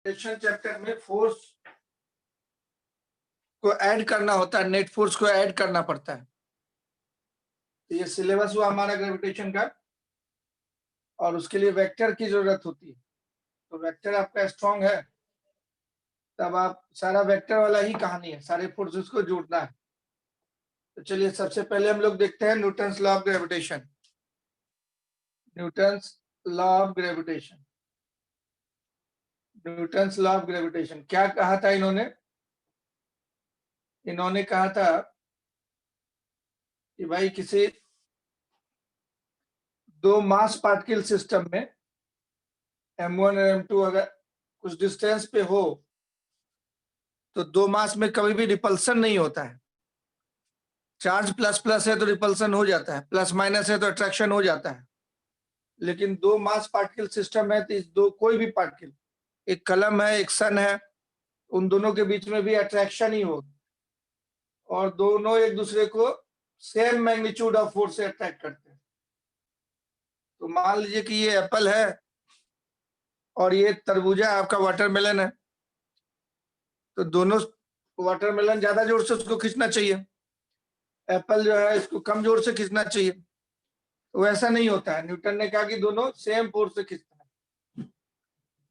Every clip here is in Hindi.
चैप्टर में फोर्स को ऐड करना होता है, नेट फोर्स को ऐड करना पड़ता है। तो ये सिलेबस हुआ हमारा ग्रेविटेशन का, और उसके लिए वेक्टर की जरूरत होती है। तो वेक्टर आपका स्ट्रांग है तब आप सारा वेक्टर वाला ही कहानी है, सारे फोर्सेस को जोड़ना है। तो चलिए सबसे पहले हम लोग देखते हैं Newton's law of gravitation. Newton's law of gravitation, Newton's law of gravitation क्या कहा था इन्होंने? इन्होंने कहा था कि भाई किसी दो मास पार्टिकल सिस्टम में m1 और m2 अगर कुछ डिस्टेंस पे हो तो दो मास में कभी भी रिपल्सन नहीं होता है। चार्ज प्लस प्लस है तो रिपल्सन हो जाता है, प्लस माइनस है तो अट्रैक्शन हो जाता है। लेकिन दो मास पार्टिकल सिस्टम है तो इस दो कोई भी पार्टिकल, एक कलम है एक सन है, उन दोनों के बीच में भी अट्रैक्शन ही हो, और दोनों एक दूसरे को सेम मैग्नीट्यूड ऑफ फोर्स से अट्रैक्ट करते हैं। तो मान लीजिए कि ये एप्पल है और ये तरबूजा आपका वाटरमेलन है, तो दोनों वाटरमेलन ज्यादा जोर से उसको खींचना चाहिए, एप्पल जो है इसको कम जोर से खींचना चाहिए। तो वैसा नहीं होता है, न्यूटन ने कहा कि दोनों सेम फोर्स से खींचता है,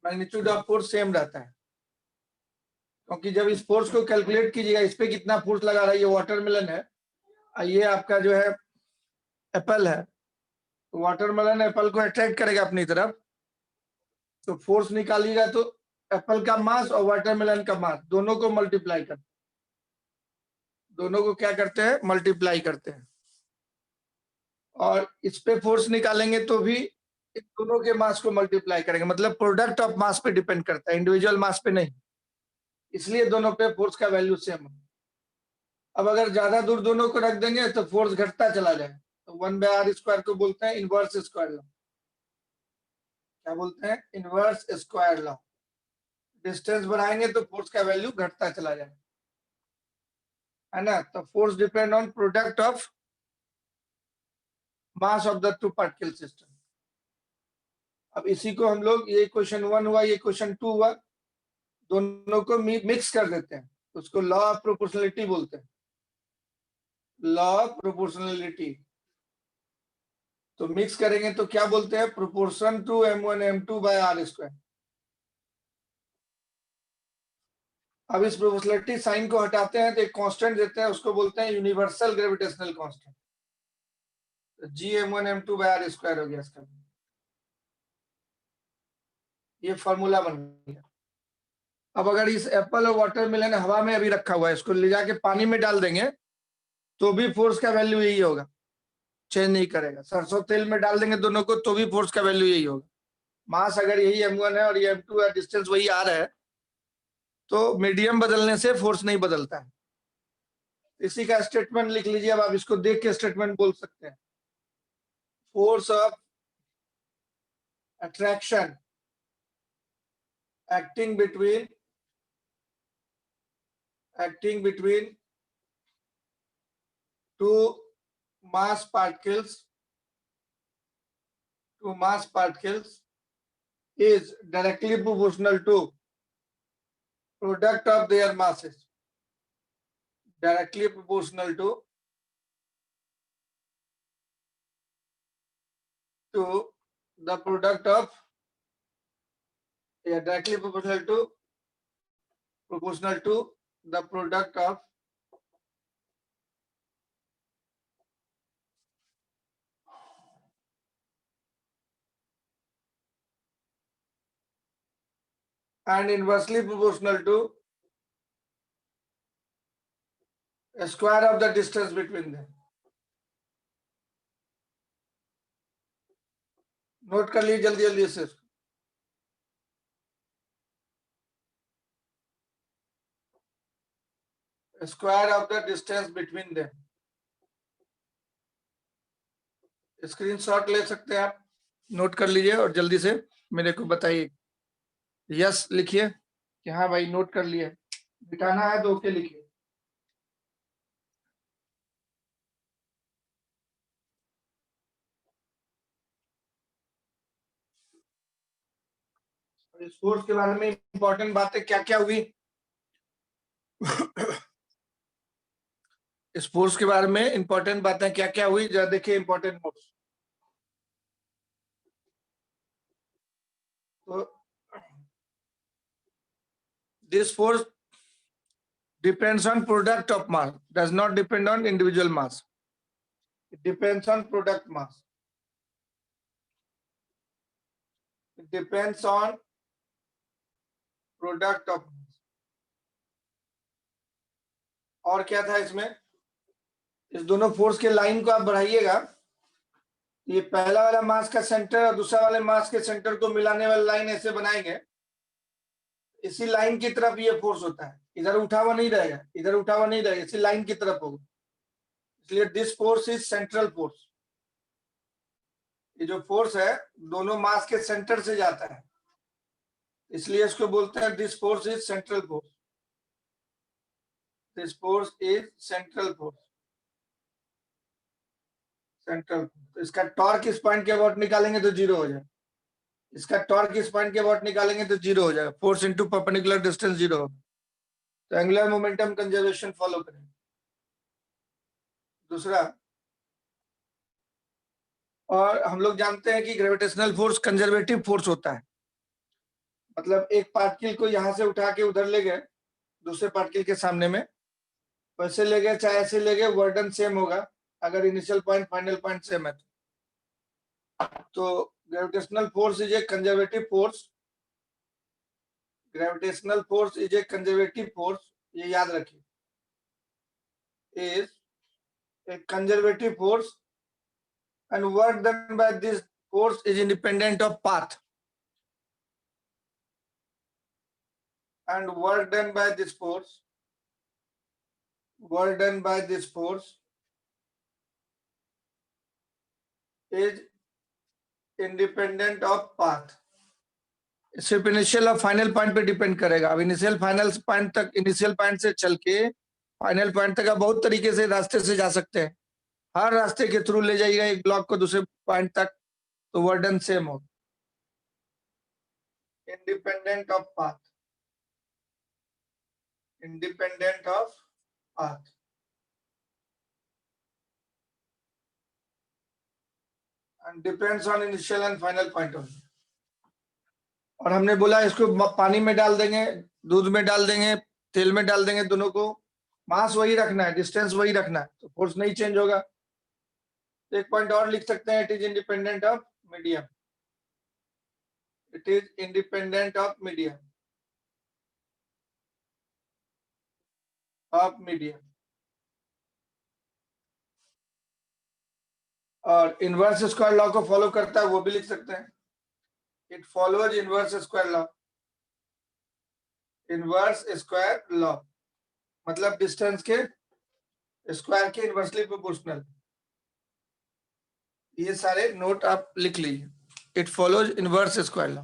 मैग्नीट्यूड ऑफ फोर्स सेम रहता है। क्योंकि जब इस फोर्स को कैलकुलेट कीजिएगा, इस पे कितना फोर्स लगा रहा है, ये वाटरमेलन है, ये आपका जो है एप्पल है, तो वाटरमेलन एप्पल को अट्रैक्ट करेगा अपनी तरफ, तो फोर्स निकालिएगा तो एप्पल का मास और वाटरमेलन का मास दोनों को मल्टीप्लाई करते हैं, दोनों को क्या करते हैं? मल्टीप्लाई करते हैं। और इस पे फोर्स निकालेंगे तो भी इन दोनों के मास को मल्टीप्लाई करेंगे, मतलब प्रोडक्ट ऑफ मास पे डिपेंड करता है, इंडिविजुअल मास पे नहीं, इसलिए दोनों पे फोर्स का वैल्यू सेम है। अब अगर ज्यादा दूर दोनों को रख देंगे तो फोर्स घटता चला जाएगा, तो 1/r² को बोलते हैं इनवर्स स्क्वायर लॉ। क्या बोलते हैं? Inverse square law. डिस्टेंस बढ़ाएंगे तो फोर्स का वैल्यू घटता चला जाएगा, है ना? तो force depend on product of mass of the two particle system. अब इसी को हम लोग, ये क्वेश्चन 1 हुआ, ये क्वेश्चन 2 हुआ, दोनों को मिक्स कर देते हैं, उसको लॉ ऑफ प्रोपोर्शनलिटी बोलते हैं, लॉ ऑफ प्रोपोर्शनलिटी। तो मिक्स करेंगे तो क्या बोलते हैं? Proportion to m1 m2 by r²। अब इस प्रोपोर्शनलिटी साइन को हटाते हैं तो एक कांस्टेंट देते हैं, उसको बोलते हैं universal gravitational constant, g m1 m2 by r² हो गया इसका, ये फॉर्मूला बन गया। अब अगर इस एप्पल और वाटरमेलन हवा में अभी रखा हुआ है, इसको ले जाके पानी में डाल देंगे तो भी फोर्स का वैल्यू यही होगा, चेंज नहीं करेगा। सरसों तेल में डाल देंगे दोनों को तो भी फोर्स का वैल्यू यही होगा। मास अगर यही m1 है और ये m2 है, डिस्टेंस वही r है, तो मीडियम बदलने से फोर्स नहीं बदलता है। इसी का स्टेटमेंट लिख लीजिए, अब आप इसको देख के स्टेटमेंट बोल सकते हैं। Force of attraction acting between two mass particles is directly proportional to product of their masses, directly proportional to the product of, directly proportional to the product of and inversely proportional to a square of the distance between them। Note कर लीजिए जल्दी जल्दी से। Square of the distance between them, screenshot ले सकते हैं आप, नोट कर लीजिए और जल्दी से मेरे को बताइए। यस लिखिए कि हाँ भाई नोट कर लिए, बिठाना है तो ओके लिखिए। इस फोर्स के बारे में इंपॉर्टेंट बातें क्या क्या हुई? इस फोर्स के बारे में इंपॉर्टेंट बातें क्या क्या हुई, जरा देखिए इंपॉर्टेंट नोट्स। तो this force depends on product of mass, does not depend on individual mass. It depends on product mass. It depends on product of mass. और क्या था इसमें? इस दोनों फोर्स के लाइन को आप बढ़ाइएगा, ये पहला वाला मास का सेंटर और दूसरा वाले मास के सेंटर को मिलाने वाली लाइन ऐसे बनाएंगे, इसी लाइन की तरफ ये फोर्स होता है, इधर उठा हुआ नहीं रहेगा, इधर उठा हुआ नहीं रहेगा, इसी लाइन की तरफ होगा, इसलिए this force is central force. ये जो फोर्स है दोनों मास के सेंटर से जाता है, इसलिए इसको बोलते हैं this force is central force. This force is central force, central. तो इसका टॉर्क इस पॉइंट के अबाउट निकालेंगे तो जीरो हो जाएगा, इसका टॉर्क इस पॉइंट के अबाउट निकालेंगे तो जीरो हो जाएगा, force into perpendicular distance zero होगा। तो एंगुलर मोमेंटम कंजर्वेशन फॉलो करें। दूसरा, और हम लोग जानते हैं कि ग्रेविटेशनल फोर्स कंजर्वेटिव फोर्स होता है, मतलब एक पार्टिकल को यहां से उठा के उधर ले गए दूसरे पार्टिकल के सामने में, वैसे ले गए चाहे ऐसे ले गए, वर्डन सेम होगा अगर initial point final point same है तो gravitational force is A conservative force. Gravitational force is A conservative force, ये याद रखिए, is a conservative force and work done by this force is independent of path, and work done by this force is independent of path। सिर्फ इनिशियल और फाइनल पॉइंट पे डिपेंड करेगा। अब इनिशियल फाइनल पॉइंट तक, इनिशियल पॉइंट से चल के फाइनल पॉइंट तक आप बहुत तरीके से रास्ते से जा सकते हैं, हर रास्ते के थ्रू ले जाइएगा एक ब्लॉक को दूसरे पॉइंट तक तो वर्डन सेम हो, independent of path, independent of path. and depends on initial and final point of view। और हमने बोला इसको पानी में डाल देंगे, दूध में डाल देंगे, तेल में डाल देंगे, दोनों को मास वही रखना है, डिस्टेंस वही रखना है, तो फोर्स नहीं चेंज होगा। एक पॉइंट और लिख सकते हैं, it is independent of medium, it is independent of medium, of medium. और इनवर्स स्क्वायर लॉ को फॉलो करता है, वो भी लिख सकते हैं, it follows inverse square law. Inverse square law मतलब डिस्टेंस के स्क्वायर के इनवर्सली प्रोपोर्शनल। ये सारे नोट आप लिख लीजिए, it follows inverse square law.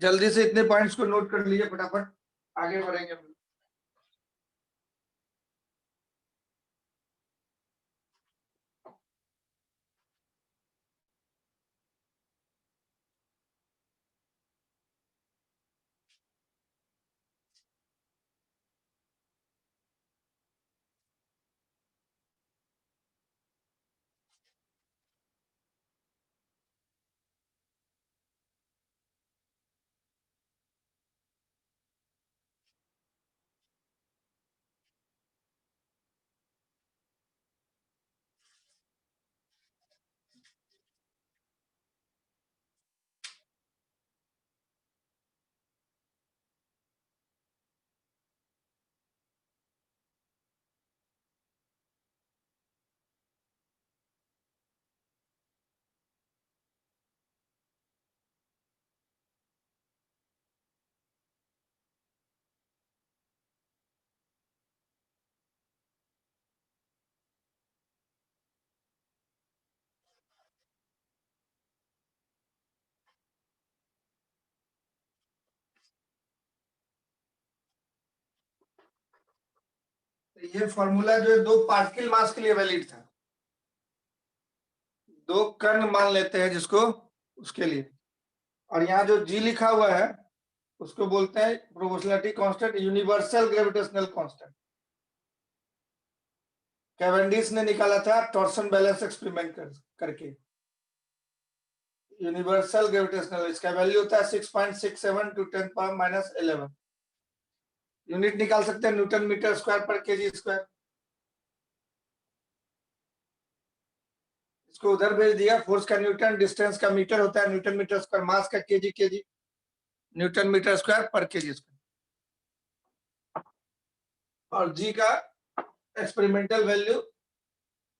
जल्दी से इतने पॉइंट्स को नोट कर लीजिए, फटाफट आगे बढ़ेंगे हम। ये फॉर्मूला जो है दो पार्टिकल मास के लिए वैलिड था, दो कण मान लेते हैं जिसको, उसके लिए और यहाँ जो जी लिखा हुआ है उसको बोलते हैं proportionality constant, universal gravitational constant. Cavendish ने निकाला था टॉर्सन बैलेंस एक्सपेरिमेंट करके। यूनिवर्सल ग्रेविटेशनल, इसका वैल्यू होता है 6.67 × 10⁻⁻11। यूनिट निकाल सकते हैं न्यूटन मीटर स्क्वायर पर केजी स्क्वायर। इसको उधर भेज दिया, फोर्स का न्यूटन, डिस्टेंस का मीटर होता है न्यूटन मीटर स्क्वायर, मास का केजी, न्यूटन मीटर स्क्वायर पर केजी स्क्वायर। और जी का experimental value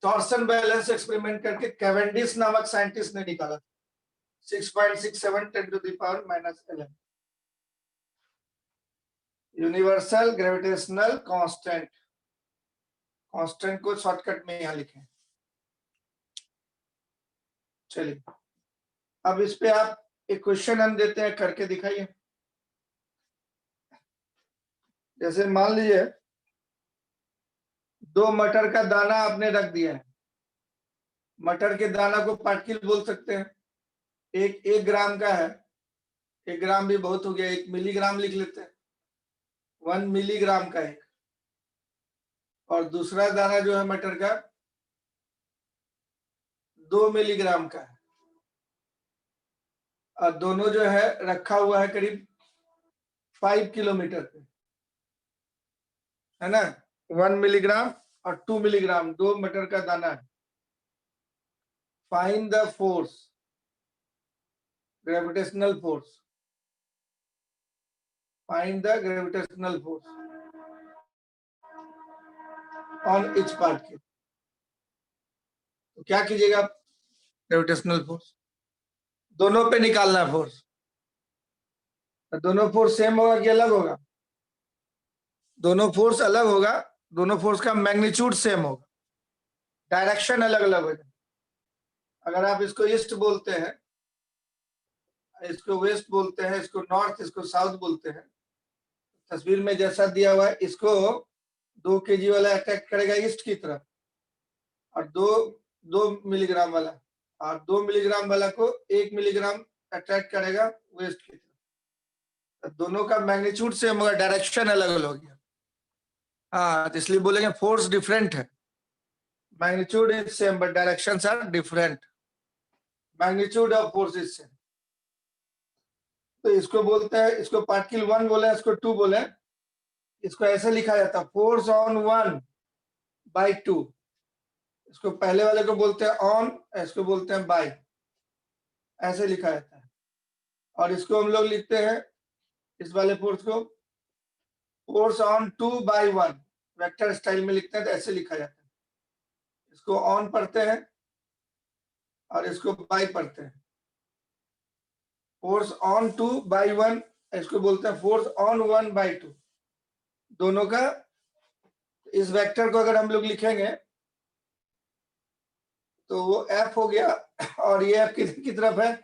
torsion balance experiment करके कैवेंडिश नामक साइंटिस्ट ने निकाला 6.67 10⁻⁻11। यूनिवर्सल ग्रेविटेशनल कांस्टेंट, कांस्टेंट को शॉर्टकट में यहां लिखें। चलिए अब इस पे आप एक क्वेश्चन हम देते हैं, करके दिखाइए। जैसे मान लीजिए 2 मटर का दाना आपने रख दिया है। मटर के दाना को पार्टिकल बोल सकते हैं। एक ग्राम का है, 1 ग्राम भी बहुत हो गया, 1 मिलीग्राम लिख लेते हैं, 1 मिलीग्राम का एक। और दूसरा दाना जो है मटर का 2 मिलीग्राम का है। और दोनों जो है रखा हुआ है करीब 5 किलोमीटर पे, है ना। 1 मिलीग्राम और 2 मिलीग्राम, 2 मटर का दाना है। Find the force, gravitational force, find the gravitational force on each particle. तो क्या कीजिएगा आप, ग्रेविटेशनल फोर्स दोनों पे निकालना है फोर्स। तो दोनों फोर्स सेम होगा कि अलग होगा? दोनों फोर्स अलग होगा, दोनों फोर्स का मैग्नीट्यूड सेम होगा, डायरेक्शन अलग अलग हो जाए। अगर आप इसको ईस्ट बोलते हैं, इसको वेस्ट बोलते हैं, इसको नॉर्थ, इसको साउथ बोलते हैं, तस्वीर में जैसा दिया हुआ है, इसको 2 केजी वाला अटैक करेगा ईस्ट की तरफ, और 2 मिलीग्राम वाला, और 2 मिलीग्राम वाला को 1 मिलीग्राम अटैक करेगा वेस्ट की तरफ। दोनों का मैग्नीट्यूड सेम होगा, डायरेक्शन अलग अलग हो गया। हाँ, तो इसलिए बोलेंगे फोर्स डिफरेंट है। Magnitude is same but directions are different. Magnitude of force is same. तो इसको बोलते हैं, इसको पार्टिकल 1 बोले, इसको 2 बोले। इसको ऐसे लिखा जाता है फोर्स ऑन 1/2। इसको पहले वाले को बोलते हैं ऑन, इसको बोलते हैं बाय, ऐसे लिखा जाता है। और इसको हम लोग लिखते हैं, इस वाले फोर्स को फोर्स ऑन 2/1, वेक्टर स्टाइल में लिखते हैं, तो ऐसे लिखा जाता है। इसको ऑन पढ़ते हैं और इसको बाय पढ़ते हैं। फोर्स ऑन 2/1, इसको बोलते हैं फोर्स ऑन 1/2। दोनों का, इस वेक्टर को अगर हम लोग लिखेंगे तो वो एफ हो गया, और ये एफ की तरफ है,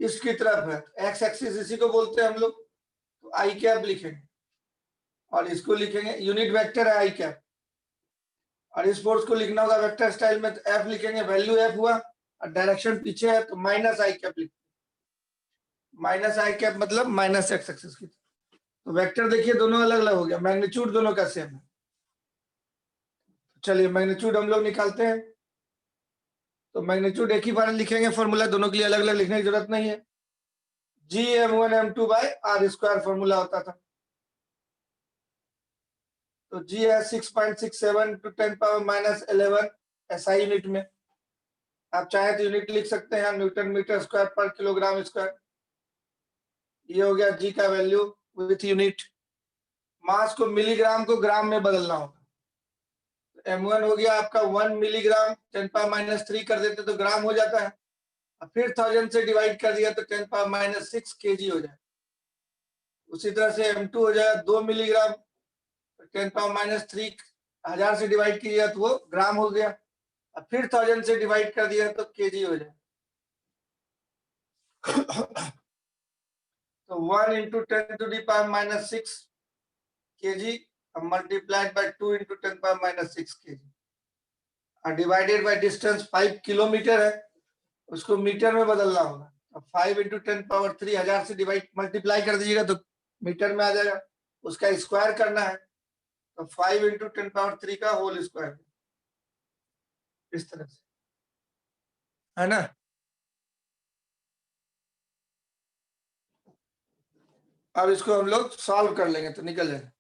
इसकी तरफ है, एक्स एक्सिस, इसी को बोलते हैं हम लोग, तो आई कैप लिखेंगे। और इसको लिखेंगे, यूनिट वेक्टर है आई कैप, और इस फोर्स को लिखना होगा वेक्टर स्टाइल में, तो एफ लिखेंगे, वैल्यू एफ हुआ, और डायरेक्शन पीछे है तो माइनस आई कैप लिखेंगे। माइनस आई कैप मतलब माइनस एक्स एक्सिस की। तो वेक्टर देखिए दोनों अलग अलग हो गया, मैग्नीट्यूड दोनों का सेम है। चलिए मैग्नीट्यूड हम लोग निकालते हैं। तो मैग्नीट्यूड एक ही बार लिखेंगे, फॉर्मूला दोनों के लिए अलग अलग लिखने की जरूरत नहीं है। Gm1m2/r² फॉर्मूला होता था। तो G है 6.67 × 10⁻⁻11 SI यूनिट में। आप चाहे तो यूनिट लिख सकते हैं, न्यूटन मीटर स्क्वायर पर किलोग्राम स्क्वायर। ये हो गया G का वैल्यू विथ यूनिट। मास को मिलीग्राम को ग्राम में बदलना होगा। M1 हो गया आपका 1 मिलीग्राम, 10⁻³ कर देते तो ग्राम हो जाता है। फिर 1000 से डिवाइड कर दिया तो 10⁻6 kg हो जाए। उसी तरह से M2 हो जाए 2 मिलीग्राम, 10⁻³ 1000 से डिवाइड किया तो वो ग्राम हो गया। अब फिर 1000 से डिवाइड कर दिया तो केजी हो जाए। तो 1 × 10⁻6 kg मल्टीप्लाइड बाय 2 × 10⁻6 kg, और डिवाइडेड बाय डिस्टेंस 5 किलोमीटर है, उसको मीटर में बदलना होगा। 5 × 10⁻³ 1000 से डिवाइड मल्टीप्लाई कर दीजिएगा तो मीटर में आ जाएगा, उसका स्क्वायर करना है तो 5 × 10⁻³ का होल स्क्वायर, इस तरह से, है ना। अब इसको हम लोग सॉल्व कर लेंगे तो निकल जाएगा।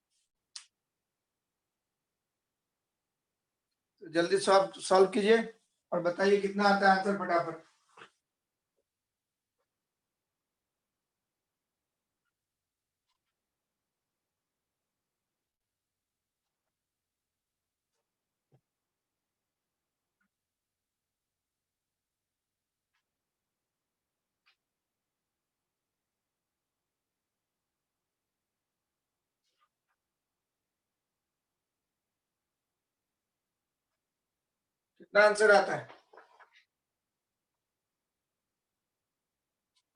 तो जल्दी सॉल्व कीजिए और बताइए कितना आता है आंसर फटाफट। कितना आंसर आता है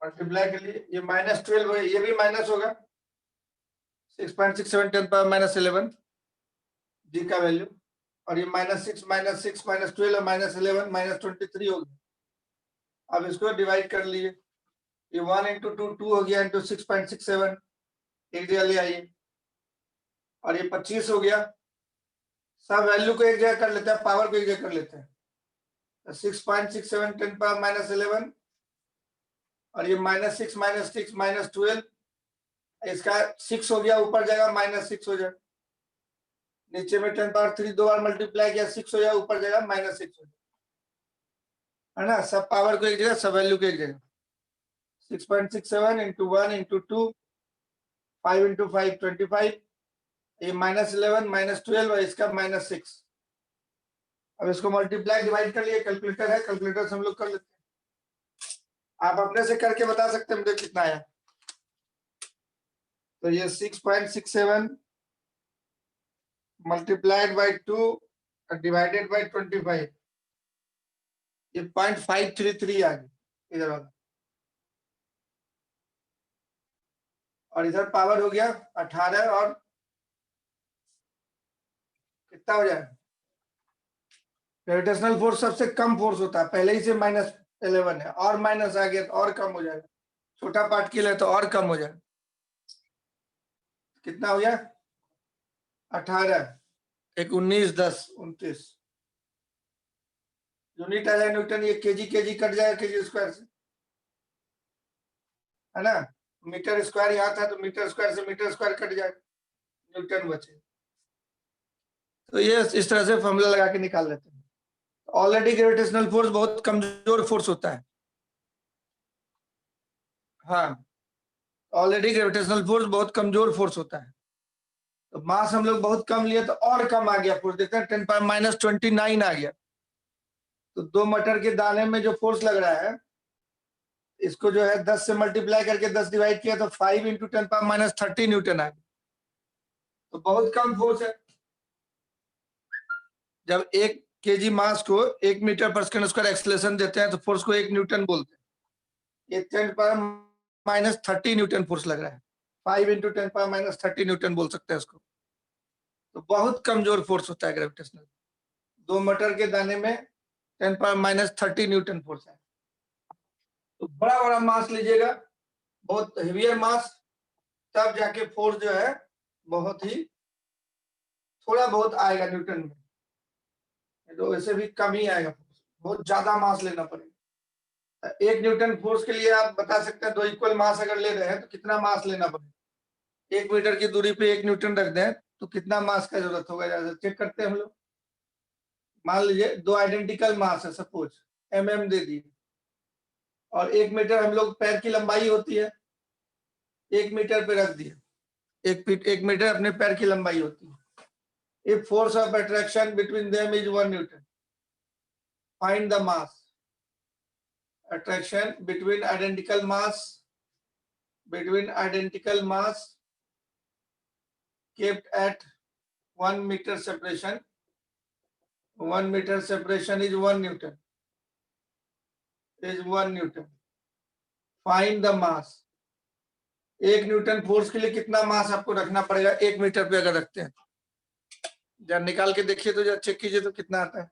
मल्टीप्लाई के लिए? ये -12 है, ये भी माइनस होगा, 6.67 10⁻11 जी का वैल्यू, और ये -6 -6 -12 और -11 -23 हो गया। अब इसको डिवाइड कर लिए, ये 1 × 2 2 हो गया, इंटू 6.67 एक जगह ले आइए, और ये 25 हो गया। सब वैल्यू को एक जगह कर लेते हैं, पावर को एक जगह कर लेते हैं, 6.67 10⁻11 और ये -6 -6 -12, इसका 6 हो गया, ऊपर जाएगा -6 हो जाएगा, नीचे में 10⁻³ 2 बार मल्टीप्लाई किया 6 हो जाएगा, ऊपर जाएगा -6 हो जाएगा, है ना। सब पावर को एक जगह, सब वैल्यू को एक जगह, 6.67 × 1 × 2 5 × 5 25, ये -11 -12 और इसका -6। अब इसको मल्टीप्लाई डिवाइड कर लिए, कैलकुलेटर है, कैलकुलेटर से हम लोग कर लेते हैं। आप अपने से करके बता सकते हैं मुझे कितना आया। तो ये 6.67 मल्टीप्लाइड बाय 2 डिवाइडेड बाय 25, ये 0.533 आ गया इधर वाला, और इधर पावर हो गया 18, और कितना हो जाएगा? ग्रेविटेशनल फोर्स सबसे कम फोर्स होता है, पहले ही से -11 है, और माइनस आ गया तो और कम हो जाएगा, छोटा पार्टिकल है तो और कम हो जाएगा। कितना हो गया? 18, एक 19 10 29 यूनिट आ जाए न्यूटन, ये केजी कट जाएगा केजी स्क्वायर से, है ना। मीटर स्क्वायर यहाँ था तो मीटर स्क्वायर से मीटर स्क्वायर कट जाएगा, न्यूटन बचे। तो ये इस तरह से फॉर्मूला लगा के निकाल लेते हैं। ऑलरेडी ग्रेविटेशनल फोर्स बहुत कमजोर फोर्स होता है, हाँ, ऑलरेडी ग्रेविटेशनल फोर्स बहुत कमजोर फोर्स होता है। तो मास हम लोग बहुत कम लिए तो और कम आ गया फोर्स, देखते हैं 10⁻29 आ गया। तो 2 मटर के दाने में जो फोर्स लग रहा है, इसको जो है 10 से मल्टीप्लाई करके 10 डिवाइड किया तो 5 × 10⁻30 न्यूटन आ गया। तो बहुत कम फोर्स है। जब 1 kg मास को 1 मीटर पर सेकंड स्क्वायर एक्सेलरेशन देते हैं तो फोर्स को 1 न्यूटन बोलते हैं। ये 10⁻30 न्यूटन फोर्स लग रहा है, 5 × 10⁻30 न्यूटन बोल सकते हैं इसको। तो बहुत कमजोर फोर्स होता है ग्रेविटेशनल। 2 मटर के दाने में 10⁻30 न्यूटन फोर्स है। तो बड़ा बड़ा मास लीजिएगा, बहुत हेवियर मास, तब जाके फोर्स जो है बहुत ही थोड़ा बहुत आएगा न्यूटन में, तो ऐसे भी कम ही आएगा, बहुत ज्यादा मास लेना पड़ेगा। 1 न्यूटन फोर्स के लिए आप बता सकते हैं 2 इक्वल मास अगर ले रहे हैं तो कितना मास लेना पड़ेगा। 1 मीटर की दूरी पे 1 न्यूटन रख दें तो कितना मास का जरूरत होगा, जरा चेक करते हैं हम लोग। मान लीजिए 2 आइडेंटिकल मास है, सपोज mm दे दिए, और 1 मीटर हम लोग पैर की लंबाई होती है, 1 मीटर पे रख दिए, 1 मीटर अपने पैर की लंबाई होती है। If force of attraction between them is 1 Newton, find the mass. Attraction between identical mass kept at 1 meter separation. 1 meter separation is 1 Newton. Find the mass. 1 Newton force के लिए कितना मास आपको रखना पड़ेगा 1 मीटर पे अगर रखते हैं? जब निकाल के देखिए तो जब चेक कीजिए तो कितना आता है।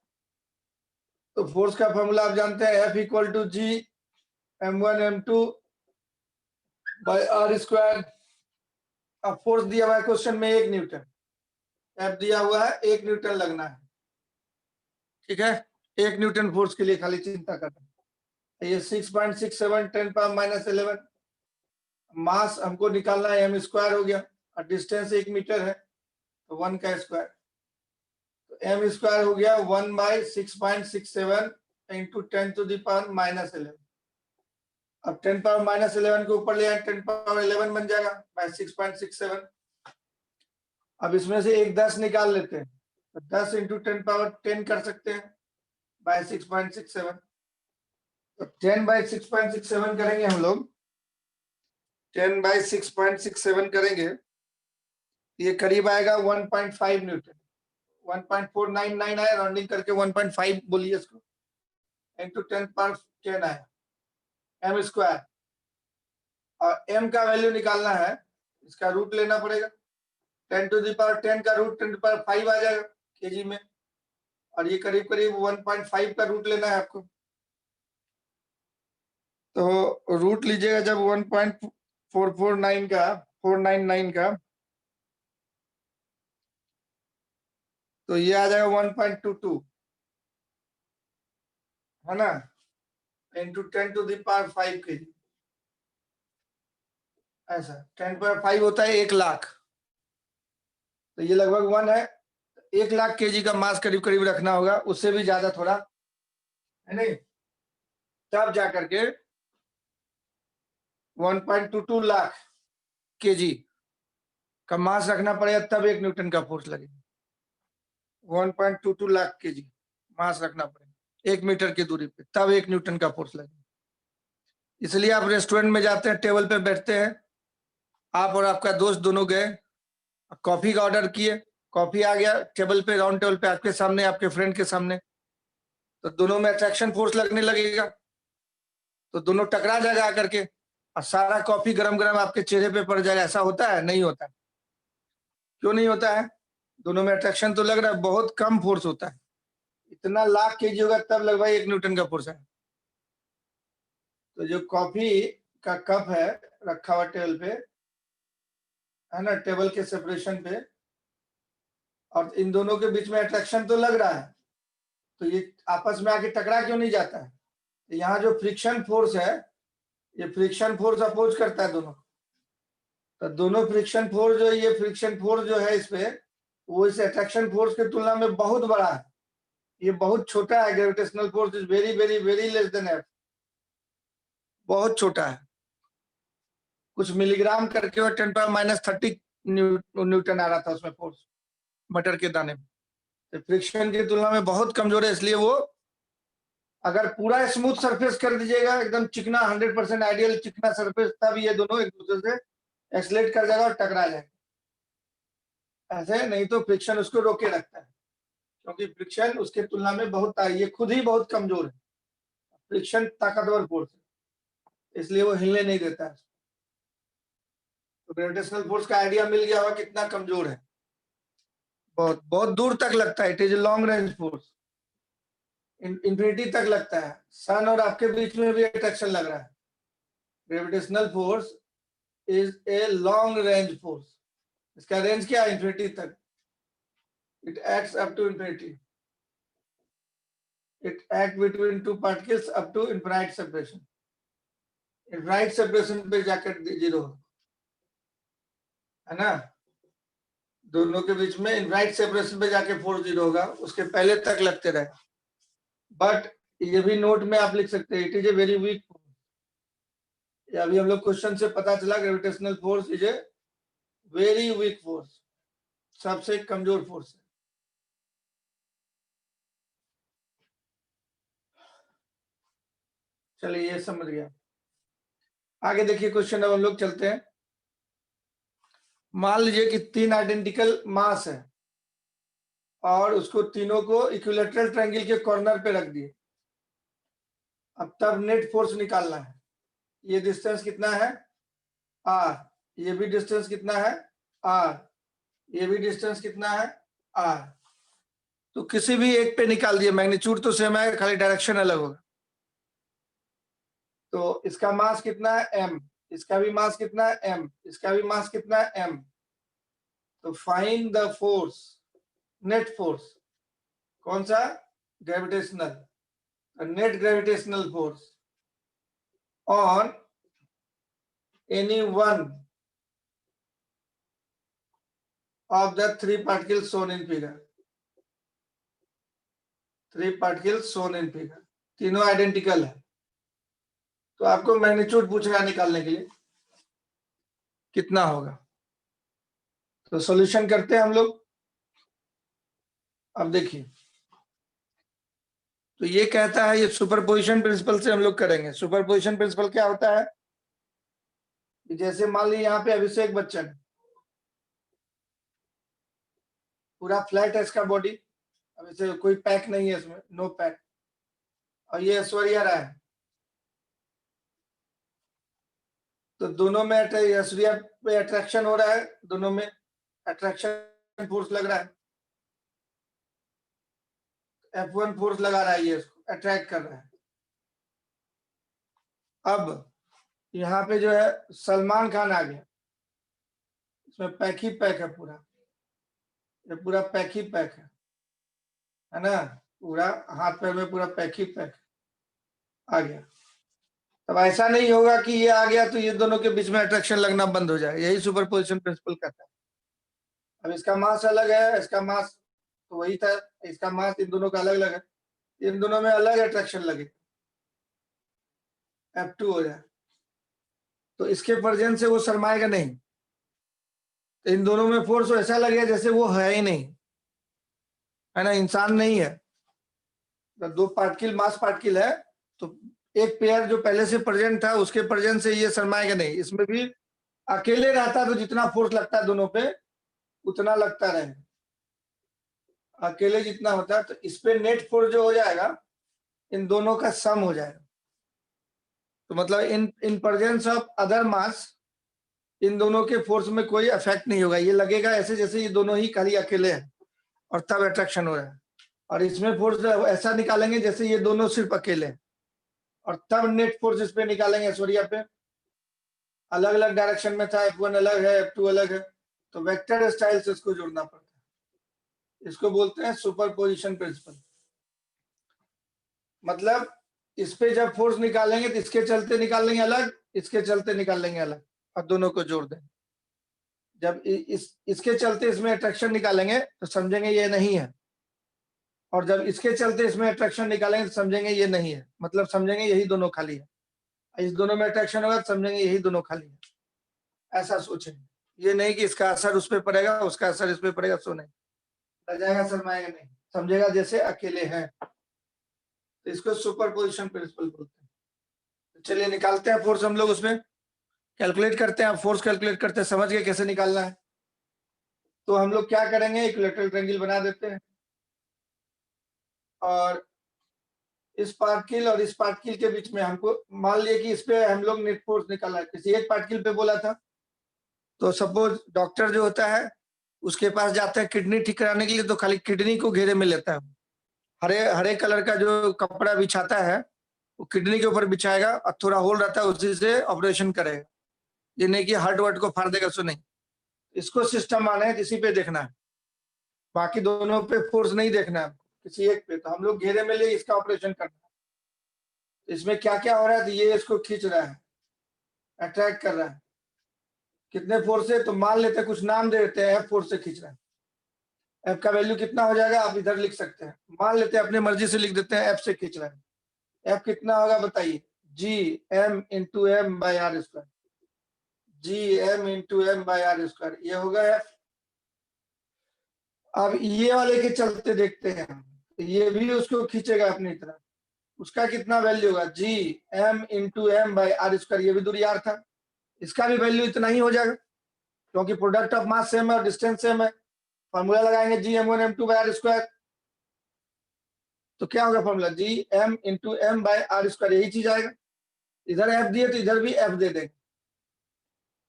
तो फोर्स का फॉर्मूला आप जानते हैं, F = G m1 m2 by r square. अब फोर्स दिया हुआ है क्वेश्चन में 1 न्यूटन, एफ दिया हुआ है 1 न्यूटन लगना है, ठीक है। 1 न्यूटन फोर्स के लिए खाली चिंता करना है। ये 6.67 10⁻11 मास हमको निकालना है, m स्क्वायर हो गया और डिस्टेंस 1 मीटर है तो 1 का स्क्वायर, तो m स्क्वायर हो गया 1/6.67 इंटू 10⁻11। अब 10⁻11 के ऊपर ले आए 10⁻11 बन जाएगा बाय 6.67। अब इसमें से एक 10 निकाल लेते हैं तो 10 इंटू 10⁻10 कर सकते हैं बाय 6.67। तो 10/6.67 करेंगे हम लोग, 10/6.67 करेंगे, ये करीब आएगा 1.5 न्यूटन, 1.499 आया, राउंडिंग करके 1.5 बोलिए इसको, इंटू 10⁻10 आया m स्क्वायर। और m का वैल्यू निकालना है, इसका रूट लेना पड़ेगा, 10⁻10 का रूट 10�5 आ जाएगा केजी में, और ये करीब करीब 1.5 का रूट लेना है आपको। तो रूट लीजिएगा जब 1.449 का 499 का, तो ये आ जाएगा 1.22 है ना, इंटू 10⁵ केजी, ऐसा 10/5 होता है 1 लाख, तो ये लगभग 1 है। 1 लाख केजी का मास करीब करीब रखना होगा, उससे भी ज्यादा थोड़ा है नहीं, तब जाकर के 1.22 लाख केजी का मास रखना पड़ेगा, तब 1 न्यूटन का फोर्स लगेगा। 1.22 लाख केजी मास रखना पड़ेगा 1 मीटर की दूरी पे, तब 1 न्यूटन का फोर्स लगेगा। इसलिए आप रेस्टोरेंट में जाते हैं, टेबल पे बैठते हैं, आप और आपका दोस्त दोनों गए, कॉफी का ऑर्डर किए, कॉफी आ गया टेबल पे, राउंड टेबल पे आपके सामने, आपके फ्रेंड के सामने, तो दोनों में अट्रैक्शन फोर्स लगने लगेगा, तो दोनों टकरा जाएगा आकर के, और सारा कॉफी गरम गरम आपके चेहरे पे पड़ जाएगा। ऐसा होता है? नहीं होता। क्यों नहीं होता है? दोनों में अट्रैक्शन तो लग रहा है, बहुत कम फोर्स होता है। इतना लाख केजी होगा तब लगभग 1 न्यूटन का फोर्स है। तो जो कॉफी का कप है रखा हुआ टेबल पे, है ना, टेबल के सेपरेशन पे, और इन दोनों के बीच में अट्रैक्शन तो लग रहा है, तो ये आपस में आके टकरा क्यों नहीं जाता है? यहाँ जो फ्रिक्शन फोर्स है, ये फ्रिक्शन फोर्स अपोज करता है दोनों, तो दोनों फ्रिक्शन फोर्स जो, ये फ्रिक्शन फोर्स जो है इस पे, वो इस अट्रैक्शन फोर्स की तुलना में बहुत बड़ा है, ये बहुत छोटा है। Gravitational force is very very very less than F, बहुत छोटा है, कुछ मिलीग्राम करके, और 10⁻30 न्यूटन आ रहा था उसमें फोर्स मटर के दाने में, तो फ्रिक्शन की तुलना में बहुत कमजोर है। इसलिए वो अगर पूरा स्मूथ सरफेस कर दीजिएगा, एकदम चिकना 100% आइडियल चिकना सरफेस, तब ये दोनों एक दूसरे से एक्सलेट कर जाएगा और टकरा जाएगा। ऐसे नहीं तो फ्रिक्शन उसको रोके रखता है, क्योंकि फ्रिक्शन उसके तुलना में बहुत, ये खुद ही बहुत कमजोर है, फ्रिक्शन ताकतवर फोर्स है, इसलिए वो हिलने नहीं देता है। तो ग्रेविटेशनल फोर्स का आइडिया मिल गया होगा कितना कमजोर है, बहुत बहुत दूर तक लगता है, it is long range force, infinity तक लगता है। सन और आपके बीच में भी अट्रैक्शन लग रहा है। Gravitational force is a long range force, इसका रेंज क्या है? इंफिनिटी तक, it acts up to infinity, it act between two particles up to infinite separation, infinite separation पे जाकर जीरो है ना, दोनों के बीच में इनफाइनाइट सेपरेशन पे जाके फोर्स जीरो होगा, उसके पहले तक लगते रहे। बट ये भी नोट में आप लिख सकते हैं, it is a very weak force. अभी हम लोग क्वेश्चन से पता चला gravitational force is a very weak force, सबसे कमजोर फोर्स है। चलिए ये समझ गया। आगे देखिए क्वेश्चन, अब हम लोग चलते हैं। मान लीजिए कि 3 आइडेंटिकल मास है और उसको तीनों को इक्विलेटरल ट्रायंगल के कॉर्नर पे रख दिए। अब तब नेट फोर्स निकालना है। ये डिस्टेंस कितना है? r, ये भी डिस्टेंस कितना है? r, ये भी डिस्टेंस कितना है? r। तो किसी भी एक पे निकाल दिए, मैग्नीट्यूड तो सेम है, खाली डायरेक्शन अलग होगा। तो इसका मास कितना है m, इसका भी मास कितना है m, इसका भी मास कितना है m। तो find the force, net force, कौन सा? Gravitational, net gravitational force on any one of the 3 particles shown in figure। 3 particles shown in figure, तीनों आइडेंटिकल है। तो आपको मैग्नीट्यूड पूछेगा निकालने के लिए कितना होगा। तो सॉल्यूशन करते हैं हम लोग। अब देखिए, तो ये कहता है, ये सुपरपोजिशन प्रिंसिपल से हम लोग करेंगे। सुपरपोजिशन प्रिंसिपल क्या होता है कि जैसे मान लीजिए यहाँ पे अभिषेक बच्चन, पूरा फ्लैट है इसका बॉडी, अब इसे कोई पैक नहीं है इसमें, नो पैक। और ये ऐश्वर्या राय है, तो दोनों में ऐश्वर्या पे अट्रैक्शन हो रहा है, दोनों में अट्रैक्शन फोर्स लग रहा है, F1 फोर्स लगा रहा है, ये इसको अट्रैक्ट कर रहा है। अब यहाँ पे जो है सलमान खान आ गया, इसमें पैक ही पैक है पूरा, ये पूरा पैक ही पैक है ना, पूरा हाथ पैर में पूरा पैक ही पैक आ गया। तब ऐसा नहीं होगा कि ये आ गया तो ये दोनों के बीच में अट्रैक्शन लगना बंद हो जाए, यही सुपरपोजिशन प्रिंसिपल कहता है। अब इसका मास अलग है, इसका मास तो वही था, इसका मास इन दोनों का अलग अलग है, इन दोनों में अलग अट्रैक्शन लगे, F2 हो जाए, तो इसके प्रेजेंस से वो शर्माएगा नहीं। तो इन दोनों में फोर्स ऐसा लगे जैसे वो है ही नहीं, है ना, इंसान नहीं है। तो 2 पार्टिकल मास पार्टिकल है, तो एक पेयर जो पहले से प्रेजेंट था उसके प्रेजेंस से ये शर्माएगा नहीं। इसमें भी अकेले रहता तो जितना फोर्स लगता है दोनों पे उतना लगता रहे, अकेले जितना होता है, तो इस पे नेट फोर्स जो हो जाएगा इन दोनों का सम हो जाएगा। तो मतलब इन प्रेजेंस ऑफ अदर मास इन दोनों के फोर्स में कोई इफेक्ट नहीं होगा, ये लगेगा ऐसे जैसे ये दोनों ही खाली अकेले हैं और तब अट्रैक्शन हो रहा है। और इसमें फोर्स ऐसा निकालेंगे जैसे ये दोनों सिर्फ अकेले हैं, और तब नेट फोर्स इस पे निकालेंगे ऐश्वर्या पे। अलग अलग डायरेक्शन में था, F1 अलग है, F2 अलग है, तो वेक्टर स्टाइल से इसको जोड़ना पड़ता है। इसको बोलते हैं सुपरपोजिशन प्रिंसिपल। मतलब इस पे जब फोर्स निकालेंगे तो इसके चलते निकालेंगे अलग, इसके चलते निकालेंगे अलग, और दोनों को जोड़ दें। जब इसके चलते इसमें अट्रैक्शन निकालेंगे तो समझेंगे ये नहीं है, और जब इसके चलते इसमें अट्रैक्शन निकालेंगे तो समझेंगे ये नहीं है, मतलब समझेंगे यही दोनों खाली है। इस दोनों में अट्रैक्शन होगा तो समझेंगे यही दोनों खाली है, ऐसा सोचेंगे। ये नहीं कि इसका असर उस पर पड़ेगा, उसका असर इस पे पड़ेगा, सो नहीं जाएगा, शर्माएगा नहीं, समझेगा जैसे अकेले हैं। तो इसको सुपरपोजिशन प्रिंसिपल बोलते हैं। तो चलिए निकालते हैं फोर्स हम लोग, उसमें कैलकुलेट करते हैं। फोर्स कैलकुलेट करते हैं, समझ गए कैसे निकालना है। तो हम लोग क्या करेंगे, इक्विलैटरल ट्रायंगल बना देते हैं, और इस पार्टिकल और इस पार्टिकल के बीच में हमको मान लिया कि इस पे हम लोग नेट फोर्स निकाला है, किसी एक पार्टिकल पे बोला था। तो सपोज डॉक्टर जो होता है उसके पास जाते हैं किडनी ठीक कराने के लिए, तो खाली किडनी को घेरे में लेता है, हरे हरे कलर का जो कपड़ा बिछाता है वो किडनी के ऊपर बिछाएगा, और थोड़ा होल रहता है उसी से ऑपरेशन करेगा। ये नहीं कि हार्ट वर्ट को फाड़ देगा, सो नहीं। इसको सिस्टम आना है, इसी पे देखना है, बाकी दोनों पे फोर्स नहीं देखना है, किसी एक पे। तो हम लोग घेरे में ले इसका ऑपरेशन करना है। इसमें क्या क्या हो रहा है, तो ये इसको खींच रहा है, अट्रैक्ट कर रहा है। कितने फोर्स से, तो मान लेते हैं, कुछ नाम दे देते हैं, F फोर्स से खींच रहा है। F का वैल्यू कितना हो जाएगा आप इधर लिख सकते हैं, मान लेते हैं, अपनी मर्जी से लिख देते हैं F से खींच रहा है। F कितना होगा बताइए, Gm into M by R square, Gm into M by R square, ये होगा F। अब ये वाले के चलते देखते हैं, ये भी उसको खींचेगा अपनी तरफ, उसका कितना वैल्यू होगा, Gm into M by R square, ये भी दूरी r था, इसका भी वैल्यू इतना ही हो जाएगा, क्योंकि प्रोडक्ट ऑफ मास सेम है और डिस्टेंस सेम है। फॉर्मूला लगाएंगे Gm1 m2 by R square, तो क्या होगा formula, Gm into M by R square, यही चीज आएगा। इधर F दिए तो इधर भी F दे देंगे,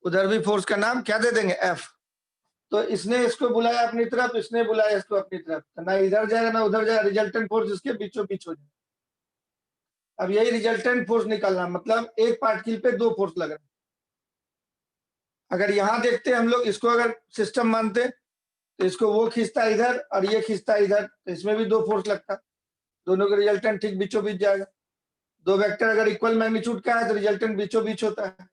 उधर भी फोर्स का नाम क्या दे देंगे, F। तो इसने इसको बुलाया अपनी तरफ, इसने बुलाया इसको अपनी तरफ, तो ना इधर जाएगा ना उधर जाएगा, रिजल्टेंट फोर्स इसके बीचों बीच हो जाएगा। अब यही रिजल्टेंट फोर्स निकालना, मतलब एक पार्टिकल पे दो फोर्स लग रहा है। अगर यहां देखते हम लोग, इसको अगर सिस्टम मानते तो इसको वो खींचता इधर और ये खींचता इधर, तो इसमें भी दो फोर्स लगता, दोनों का रिजल्टेंट ठीक बीचों बीच जाएगा। दो वेक्टर अगर इक्वल मैग्नीट्यूड का है तो रिजल्टेंट बीचों बीच होता है।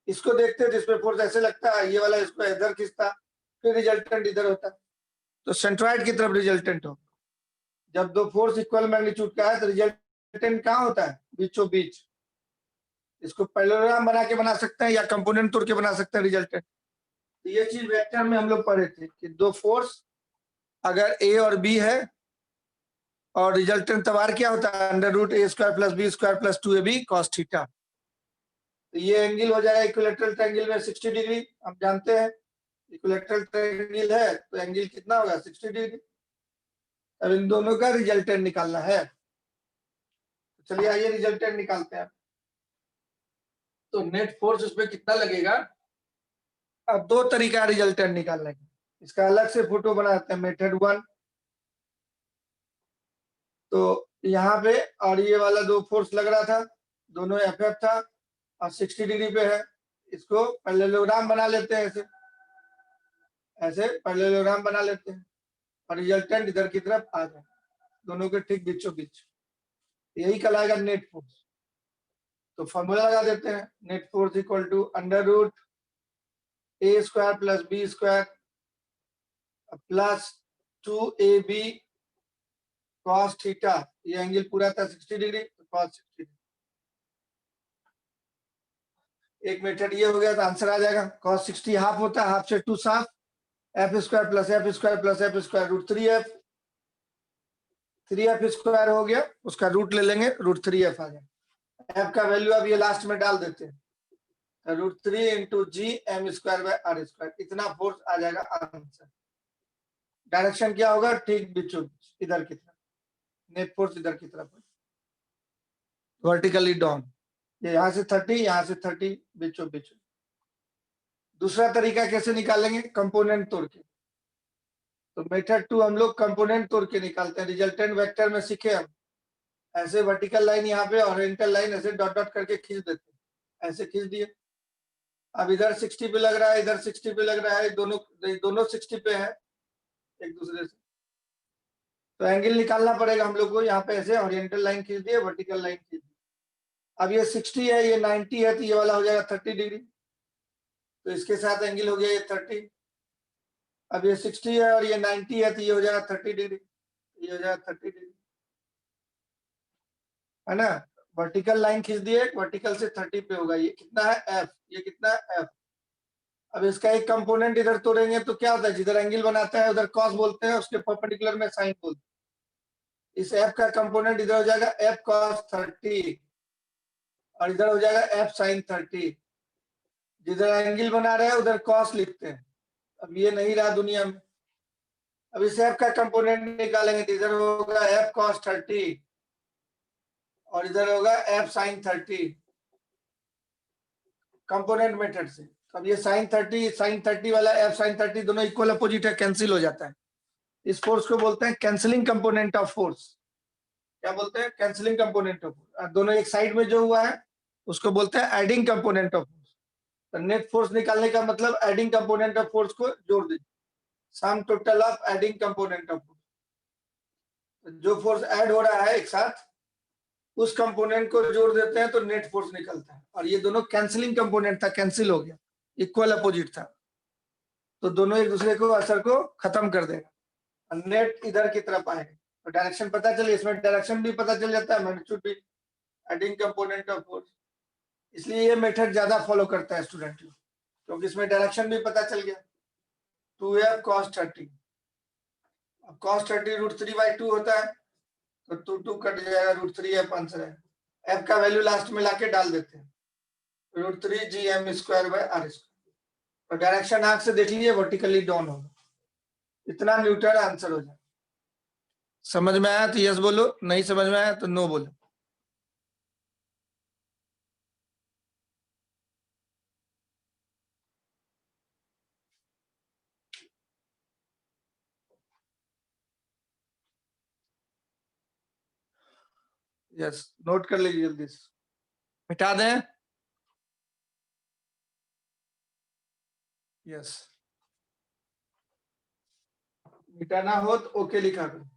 इसको देखते तो इसमें फोर्स ऐसे लगता है, ये वाला इसको इधर खींचता, फिर रिजल्टेंट इधर होता, तो सेंट्रॉइड की तरफ रिजल्टेंट हो। जब दो फोर्स इक्वल मैग्नीट्यूड का है तो रिजल्टेंट कहाँ होता है? बीचों बीच। इसको पैरेललोग्राम बना के बना सकते हैं या कंपोनेंट तोड़ के बना सकते हैं रिजल्टेंट। तो ये चीज वेक्टर में हम लोग पढ़े थे कि दो फोर्स अगर ए और बी है और रिजल्टेंट तबार क्या होता है? Under root A square plus B square plus 2ab cos theta. तो ये एंगल हो जाएगा इक्विलैटरल ट्रायंगल में 60 डिग्री। हम जानते हैं इक्विलैटरल ट्रायंगल है तो एंगल कितना होगा? 60 डिग्री। अब इन दोनों का रिजल्टेंट निकालना है, तो चलिए आइए रिजल्टेंट निकालते हैं। तो नेट फोर्स इसमें कितना लगेगा? अब दो तरीका रिजल्टेंट निकालने का, इसका अलग से फोटो बनाते हैं, मेथड 1। तो यहाँ पे और ये वाला दो फोर्स लग रहा था, दोनों एफ था और 60 डिग्री पे है। इसको पैरेललोग्राम बना लेते हैं, ऐसे ऐसे पैरेललोग्राम बना लेते हैं और रिजल्टेंट इधर की तरफ आ जाए, दोनों के ठीक बीचों बीच। यही कहलाएगा नेट फोर्स। तो फॉर्मूला लगा देते हैं, net force equal to under root A square plus B square plus 2ab cos theta. ये एंगल पूरा था 60 डिग्री, तो cos 60 डिग्री। एक मेथड ये हो गया तो आंसर आ जाएगा। cos 60 हाफ होता है, हाफ से 2 साफ, F square plus F square plus F square root 3f। 3f square हो गया, उसका रूट ले लेंगे, रूट 3f आ जाएगा। एफ का वैल्यू अब ये लास्ट में डाल देते हैं, root 3 into G M square by R square, इतना फोर्स आ जाएगा आंसर। डायरेक्शन क्या होगा? ठीक बीचों बीच, इधर की तरफ। नेट फोर्स इधर की तरफ, वर्टिकली डाउन। ये यहाँ से 30, यहाँ से 30, बीचों बीच। दूसरा तरीका कैसे निकालेंगे? कंपोनेंट तोड़ के। तो मेथड 2 हम लोग कंपोनेंट तोड़ के निकालते हैं। रिजल्टेंट वेक्टर में सीखे हम, ऐसे वर्टिकल लाइन यहाँ पे ऑरिजेंटल लाइन ऐसे डॉट डॉट करके खींच देते हैं, ऐसे खींच दिए। अब इधर 60 पे लग रहा है, इधर 60 पे लग रहा है, दोनों 60 पे है एक दूसरे से, तो एंगल निकालना पड़ेगा हम लोग को। यहाँ पे ऐसे ओरिएंटल लाइन खींच दिए, वर्टिकल लाइन खींच दी। अब ये 60 है, ये 90 है, तो ये वाला हो जाएगा 30 डिग्री, तो इसके साथ एंगल हो गया ये 30। अब ये 60 है और ये 90 है, तो ये हो जाएगा 30 डिग्री, ये हो जाएगा 30 डिग्री, है ना। वर्टिकल लाइन खींच दिए, वर्टिकल से 30 पे होगा। ये कितना है? एफ। ये कितना है? एफ। अब इसका एक कंपोनेंट इधर तोड़ेंगे तो क्या होता है? जिधर एंगल बनाता है उधर कॉस बोलते हैं, उसके परपेंडिकुलर में साइन बोलते हैं। इस एफ का कंपोनेंट इधर हो जाएगा एफ कॉस 30 और इधर हो जाएगा एफ साइन 30। जिधर एंगल बना रहे हैं उधर कॉस लिखते हैं। अब ये नहीं रहा दुनिया में। अब इस एफ का कंपोनेंट निकालेंगे तो इधर होगा एफ कॉस 30 और इधर होगा एफ साइन 30, कंपोनेंट मेथड से। अब ये साइन 30 वाला एफ साइन 30 दोनों इक्वल अपोजिट है, कैंसिल हो जाता है। इस फोर्स को बोलते हैं कैंसिलिंग कंपोनेंट ऑफ फोर्स। क्या बोलते हैं? Cancelling component of force. दोनों एक साइड में जो हुआ है उसको बोलते हैं एडिंग कंपोनेंट ऑफ फोर्स। तो नेट फोर्स निकालने का मतलब एडिंग कंपोनेंट ऑफ फोर्स को जोड़ दीजिए, sum total of adding component of force. जो फोर्स ऐड हो रहा है एक साथ, उस कंपोनेंट को जोड़ देते हैं तो नेट फोर्स निकलता है। और ये दोनों कैंसिलिंग कंपोनेंट था, कैंसिल हो गया, इक्वल अपोजिट था, तो दोनों एक दूसरे को असर को खत्म कर देगा। नेट इधर की तरफ आएगा तो डायरेक्शन पता चले, इसमें डायरेक्शन भी पता चल जाता है, मैग्नीट्यूड भी, एडिंग कंपोनेंट ऑफ फोर्स। इसलिए ये मेथड ज्यादा फॉलो करता है स्टूडेंट, क्योंकि इसमें डायरेक्शन भी पता चल गया। 2f cos 30, अब cos 30 रूट 3/2 होता है, तो 2 कट जाएगा, रूट 3f आंसर है। f का वैल्यू लास्ट में लाके डाल देते हैं, root 3 G M square by R square. और डायरेक्शन आंख से देख लीजिए, वर्टिकली डाउन होगा, इतना न्यूटन आंसर हो जाए। समझ में आया तो यस बोलो, नहीं समझ में आया तो नो बोलो। यस, नोट कर लीजिए जल्दी से, मिटा दें। यस, मिटाना हो तो ओके लिखा करो।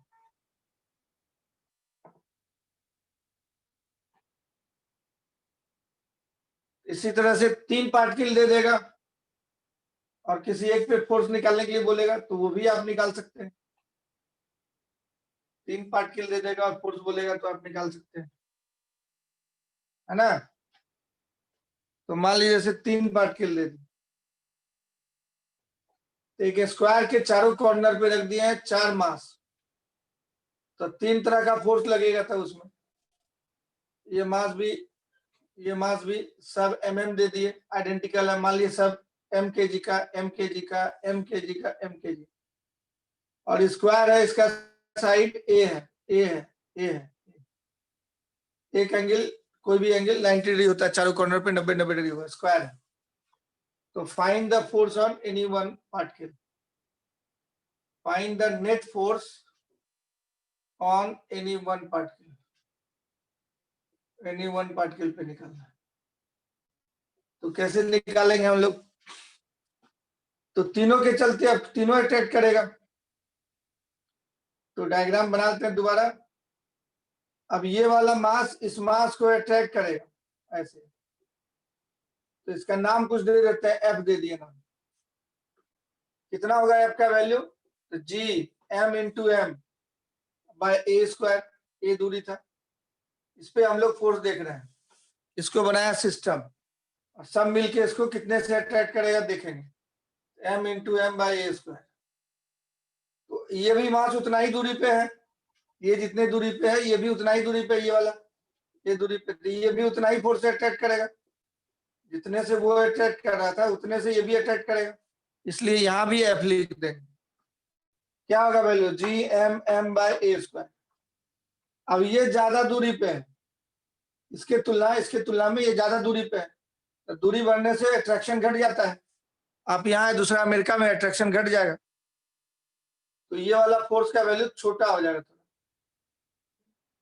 इसी तरह से 3 पार्टिकल दे देगा और किसी एक पे फोर्स निकालने के लिए बोलेगा तो वो भी आप निकाल सकते हैं। 3 पार्टिकल दे देगा और फोर्स बोलेगा तो आप निकाल सकते हैं, है ना। तो मान लीजिए जैसे 3 पार्टिकल दे दी, एक स्क्वायर के चारों कॉर्नर पे रख दिए हैं 4 मास, तो 3 तरह का फोर्स लगेगा था उसमें। ये मास भी सब mm दे दिए, आइडेंटिकल है, मान लीजिए सब mkg का mkg का mkg का mkg, और स्क्वायर है, इसका साइड a है। एक एंगल, कोई भी एंगल 90 डिग्री होता है, चारों कॉर्नर पे 90 डिग्री होगा, स्क्वायर है। तो find the force on any one particle, find the net force on any one particle, any one particle पे निकालना है। तो कैसे निकालेंगे हम लोग, तो तीनों के चलते अब तीनों अट्रैक्ट करेगा। तो डायग्राम बनाते हैं दोबारा। अब ये वाला मास इस मास को अट्रैक्ट करेगा ऐसे, तो इसका नाम कुछ दे देते हैं, एफ दे दिए नाम। कितना होगा एफ का वैल्यू, तो G M into M by A square, A दूरी था, इस पे हम लोग फोर्स देख रहे हैं। इसको बनाया सिस्टम और सब मिलके इसको कितने से अट्रैक्ट करेगा देखेंगे, M into M by A square. तो ये भी मास उतना ही दूरी पे है, ये जितने दूरी पे है ये भी उतना ही दूरी पे, ये वाला ये दूरी पे, तो ये भी उतना ही फोर्स अट्रैक्ट करेगा, जितने से वो अट्रैक्ट कर रहा था उतने से ये भी अट्रैक्ट करेगा, इसलिए यहां भी एफ लिख देंगे। क्या होगा value, G M M by A square. अब ये ज्यादा दूरी पे है, इसके तुलना में ये ज्यादा दूरी पे है, तो दूरी बढ़ने से अट्रैक्शन घट जाता है। आप यहाँ है दूसरा अमेरिका में, अट्रैक्शन घट जाएगा, तो ये वाला फोर्स का वैल्यू छोटा हो जाएगा थोड़ा,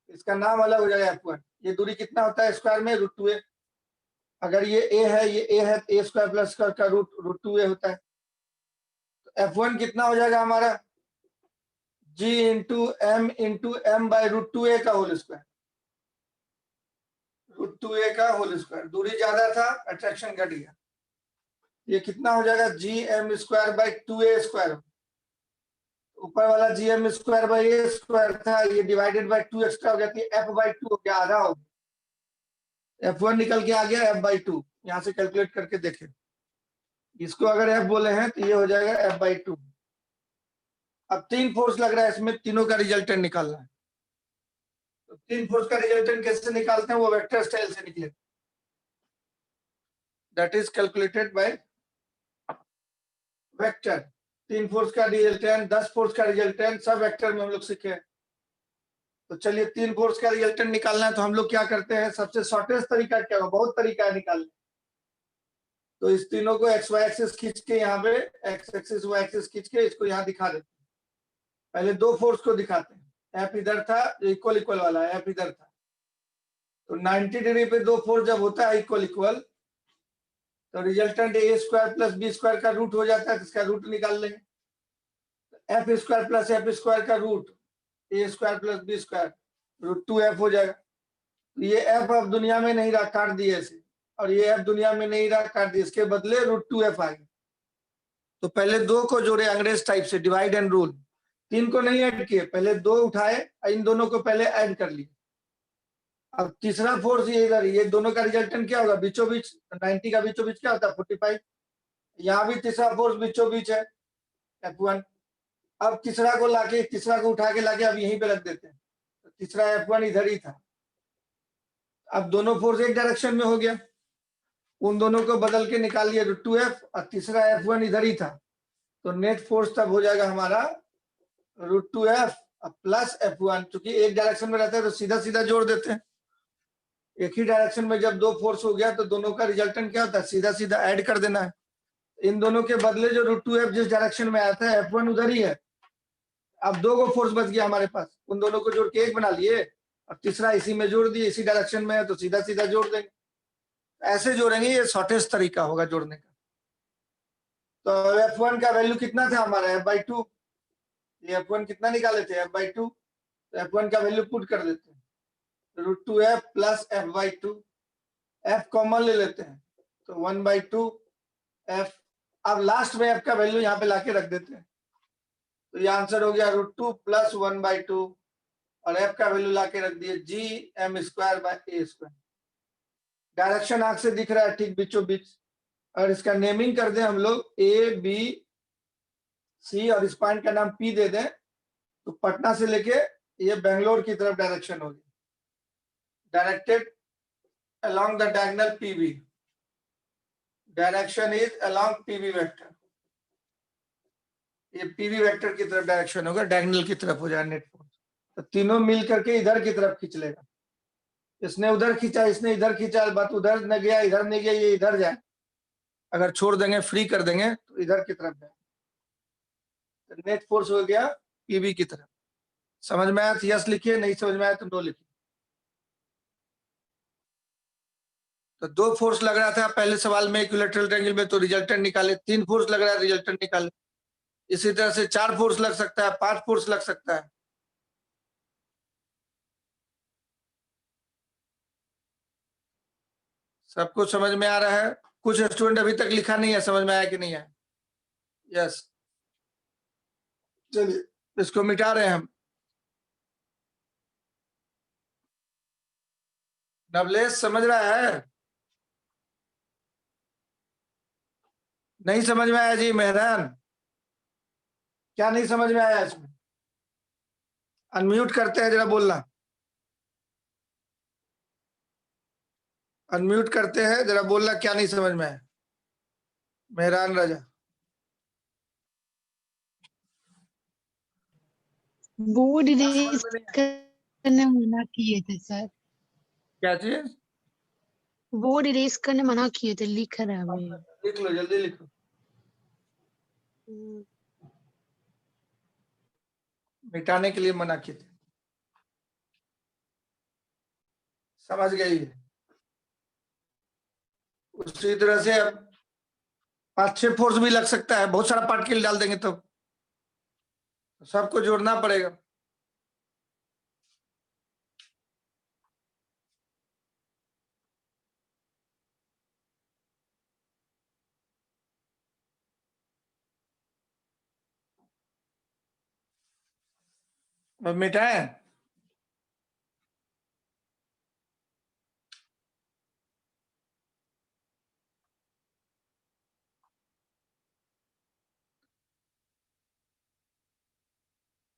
इसका नाम अलग हो जाएगा F1। ये दूरी कितना होता है स्क्वायर में, √2a। अगर ये a है, ये a है, a स्क्वायर प्लस स्क्वायर का √2a होता है। तो F1 कितना हो जाएगा हमारा, g into M bye √2a का होल स्क्वायर, √2a का होल स्क्वायर। दूरी ज्यादा था, अट्रैक्शन घट गया, ये कितना हो जाएगा, G M square by 2a square. ऊपर वाला G M square by A square था, ये डिवाइडेड बाय 2 एक्स्ट्रा हो जाती है, एफ बाई 2 हो गया, आधा हो गया। F1 निकल के आ गया एफ बाई 2, यहाँ से कैलकुलेट करके देखें, इसको अगर एफ बोले हैं तो ये हो जाएगा एफ बाई 2। अब 3 फोर्स लग रहा है इसमें, तीनों का रिजल्टेंट निकालना है। तो 3 फोर्स का रिजल्टेंट कैसे निकालते हैं, वो वेक्टर स्टाइल से निकले, that is calculated by vector. 3 force का रिजल्टेंट, 10 फोर्स का रिजल्टेंट, सब वेक्टर में हम लोग सीखे। तो चलिए 3 फोर्स का रिजल्टेंट निकालना है, तो हम लोग क्या करते हैं, सबसे शॉर्टेस्ट तरीका क्या होगा, बहुत तरीका है निकालने। तो इस तीनों को एक्स वाई एक्सिस खींच के, यहाँ पे एक्स एक्सिस वाई एक्सिस खींच के इसको यहाँ दिखा देते हैं। पहले 2 फोर्स को दिखाते हैं, एफ इधर था, इक्वल इक्वल वाला एफ इधर था, तो 90 डिग्री पे 2 फोर्स जब होता है इक्वल इक्वल, तो resultant A square plus B square का रूट हो जाता है, तो इसका रूट निकाल लेंगे। F square plus F square का root A square plus B square, √2f हो जाएगा। ये एफ अब दुनिया में नहीं रहा, काट दिए इसे, और ये एफ दुनिया में नहीं रहा, काट दिए, इसके बदले √2f आ गया। तो पहले 2 को जोड़े अंग्रेज टाइप से, डिवाइड एंड रूल। 3 को नहीं ऐड किए, पहले 2 उठाए, इन दोनों को पहले ऐड कर लिए। अब तीसरा फोर्स ये इधर, ये दोनों का रिजल्टेंट क्या होगा, बीचों बीच, 90 का बीचों बीच क्या होता है, 45। यहाँ भी तीसरा फोर्स बीचों बीच है, F1। अब तीसरा को लाके, तीसरा को उठा के लाके अब यहीं पे रख देते हैं, तो तीसरा F1 इधर ही था। अब दोनों फोर्स एक डायरेक्शन में हो गया, उन दोनों को बदल के निकाल लिया √2f, और तीसरा F1 इधर ही था, तो नेट फोर्स तब हो जाएगा हमारा √2f प्लस F1। चूंकि एक डायरेक्शन में रहता है तो सीधा सीधा जोड़ देते हैं, एक ही डायरेक्शन में जब 2 फोर्स हो गया तो दोनों का रिजल्टेंट क्या होता है, सीधा सीधा ऐड कर देना है। इन दोनों के बदले जो √2f जिस डायरेक्शन में आता है, F1 उधर ही है। अब 2 को फोर्स बच गया हमारे पास, उन दोनों को जोड़ के एक बना लिए, और तीसरा इसी में जोड़ दिए, इसी डायरेक्शन में है तो सीधा सीधा जोड़ देंगे। ऐसे जोड़ेंगे, ये शॉर्टेस्ट तरीका होगा जोड़ने का। तो F1 का वैल्यू कितना था हमारा F/2, ये F1 कितना निकाले थे F/2, तो F1 का वैल्यू पुट कर देते हैं, √2f plus F/2, F common ले लेते हैं तो 1/2 F। अब लास्ट में F का वैल्यू यहाँ पे लाके रख देते हैं, तो ये आंसर हो गया √2 प्लस 1/2 और F का वैल्यू लाके रख दिए Gm²/a²। डायरेक्शन आंख से दिख रहा है ठीक बीचों बीच। और इसका नेमिंग कर दें हम लोग ABC और इस पॉइंट का नाम P दे दें, तो पटना से लेके ये बेंगलोर की तरफ डायरेक्शन होगी, directed along the diagonal PB, direction is along PB vector, ये PB वेक्टर की तरफ डायरेक्शन होगा, डायगोनल की तरफ हो जाए नेट फोर्स। तो तीनों मिल करके इधर की तरफ खींच लेगा, इसने उधर खींचा, इसने इधर खींचा, बात उधर न गया, इधर नहीं गया, ये इधर जाए। अगर छोड़ देंगे, फ्री कर देंगे तो इधर की तरफ जाए, तो नेट फोर्स हो गया PB की तरफ। समझ में आया तो यस लिखिए, नहीं समझ में आया तो नो लिखिए। तो 2 फोर्स लग रहा था पहले सवाल में इक्विलैटरल ट्रायंगल में, तो रिजल्टेंट निकाले। 3 फोर्स लग रहा है, रिजल्टेंट निकाले। इसी तरह से 4 फोर्स लग सकता है, 5 फोर्स लग सकता है। सबको समझ में आ रहा है? कुछ स्टूडेंट अभी तक लिखा नहीं है, समझ में आया कि नहीं है? यस, चलिए इसको मिटा रहे हैं हम। नवलेश समझ रहा है? नहीं समझ में आया जी मेहरान? क्या नहीं समझ में आया इसमें? अनम्यूट करते हैं जरा, बोलना। अनम्यूट करते हैं जरा, बोलना क्या नहीं समझ में आया। मेहरान राजा, बोर्ड क्या समझ इरेज में नहीं आया? करने मना किए थे सर, क्या चीज? बोर्ड इरेज करने मना किए थे, लिख रहा है मैं। लिख लो, जल्दी लिखो। मिटाने के लिए मना किए थे, समझ गई? उसी तरह से अब 5-6 फोर्स भी लग सकता है, बहुत सारा पार्टिकल डाल देंगे तो सबको जोड़ना पड़ेगा। अब मिटाएं?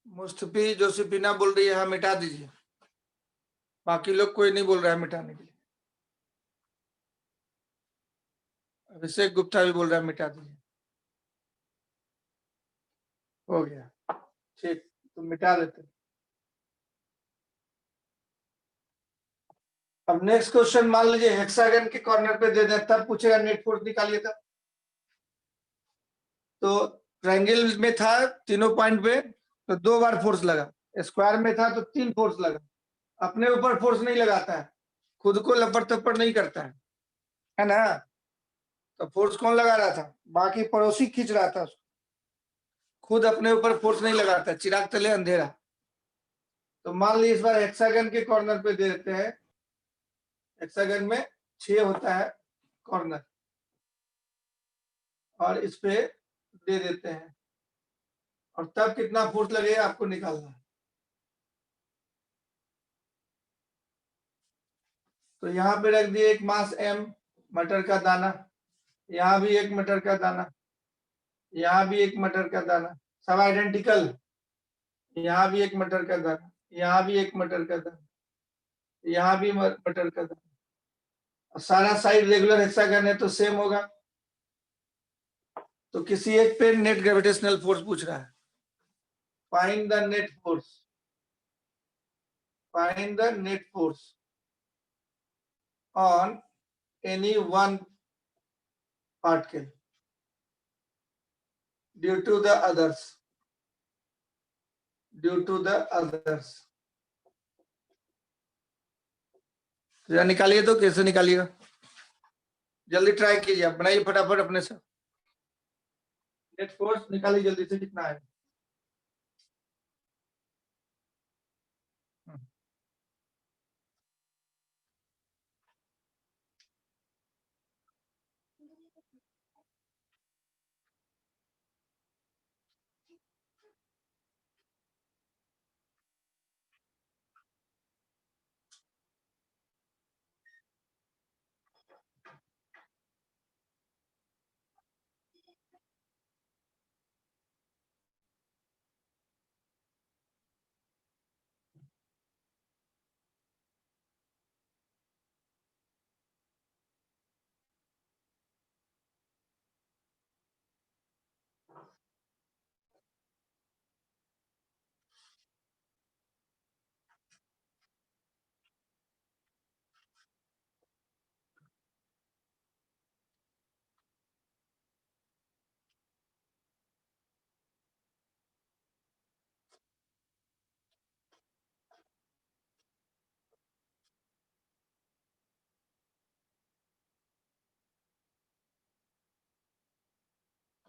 मुस्तफी जोसेफिना बोल रही है हाँ मिटा दीजिए, बाकी लोग कोई नहीं बोल रहा है मिटाने के लिए। अभिषेक गुप्ता भी बोल रहा है मिटा दीजिए। हो गया, ठीक, तो मिटा देते। अब नेक्स्ट क्वेश्चन मान लीजिए हेक्सागन के कॉर्नर पे दे दें, तब पूछेगा नेट फोर्स निकालिए तब। तो ट्रायंगल में था तीनों पॉइंट पे तो 2 बार फोर्स लगा, स्क्वायर में था तो 3 फोर्स लगा। अपने ऊपर फोर्स नहीं लगाता है, खुद को लपड़ तपड़ नहीं करता है ना? तो फोर्स कौन लगा रहा था? बाकी पड़ोसी खींच रहा था उसको, खुद अपने ऊपर फोर्स नहीं लगाता, चिराग तले अंधेरा। तो मान लीजिए इस बार हेक्सागन के कॉर्नर पे दे देते हैं, हेक्सागन में 6 होता है कॉर्नर, और इस पे दे देते हैं, और तब कितना फोर्स लगेगा आपको निकालना है। तो यहाँ पे रख दिए एक मास m मटर का दाना, यहाँ भी एक मटर का दाना, यहाँ भी एक मटर का दाना, सब आइडेंटिकल। यहाँ भी एक मटर का दाना, यहाँ भी एक मटर का दाना, यहाँ भी मटर का दाना, और सारा साइड रेगुलर हेक्सागन है तो सेम होगा। तो किसी एक पे नेट ग्रेविटेशनल फोर्स पूछ रहा है, find the net force, find the net force on any one particle due to the others, due to the others। तो जरा निकालिए, तो कैसे निकालिएगा, जल्दी ट्राई कीजिए, आप बनाइए फटाफट अपने से। नेट फोर्स निकालिए जल्दी से, कितना है।